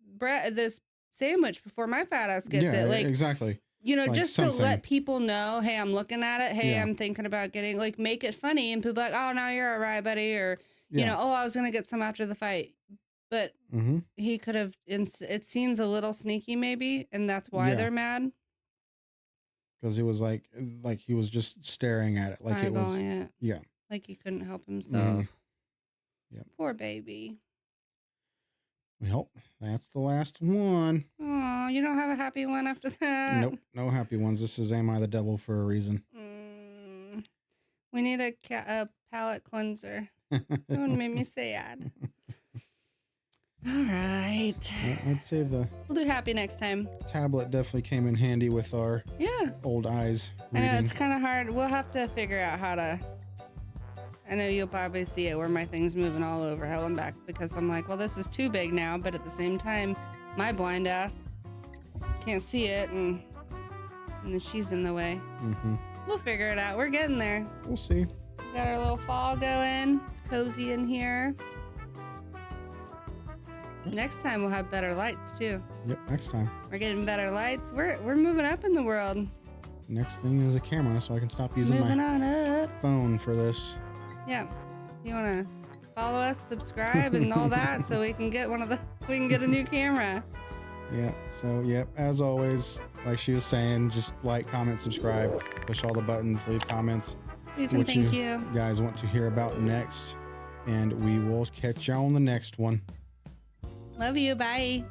Speaker 2: this sandwich before my fat ass gets
Speaker 1: Yeah,
Speaker 2: it. Like,
Speaker 1: exactly. Like
Speaker 2: just
Speaker 1: something.
Speaker 2: to let people know, hey, I'm looking at it. Hey,
Speaker 1: Yeah.
Speaker 2: I'm thinking about getting, like, make it funny. And people be like, oh, no, you're all right, buddy. Or, oh, I was going to get some after the fight. But he could have, it seems a little sneaky maybe. And that's why they're mad.
Speaker 1: Because it was like he was just staring at it. Like it was.
Speaker 2: Eyeballing it.
Speaker 1: Yeah.
Speaker 2: Like he couldn't help himself.
Speaker 1: Yeah.
Speaker 2: Poor baby.
Speaker 1: Well, that's the last one.
Speaker 2: Oh, you don't have a happy one after that?
Speaker 1: Nope, no happy ones. This is Am I the Devil for a reason.
Speaker 2: We need a palate cleanser. That one made me sad. All right.
Speaker 1: I'd say
Speaker 2: we'll do happy next time.
Speaker 1: Tablet definitely came in handy with our old eyes reading.
Speaker 2: I know, it's kind of hard. We'll have to figure out how to... I know you'll probably see it where my thing's moving all over hell and back because I'm like, well, this is too big now, but at the same time, my blind ass can't see it, and then she's in the way. We'll figure it out. We're getting there.
Speaker 1: We'll see.
Speaker 2: We got our little fall going. It's cozy in here. Next time we'll have better lights too.
Speaker 1: Yep, next time.
Speaker 2: We're getting better lights. We're moving up in the world.
Speaker 1: Next thing is a camera, so I can stop using my phone for this.
Speaker 2: Yeah. You want to follow us, subscribe, and all that, so we can get we can get a new camera.
Speaker 1: Yeah. So, yep. As always, like she was saying, just like, comment, subscribe, push all the buttons, leave comments.
Speaker 2: Please and thank you.
Speaker 1: Guys want to hear about next, and we will catch y'all on the next one.
Speaker 2: Love you. Bye.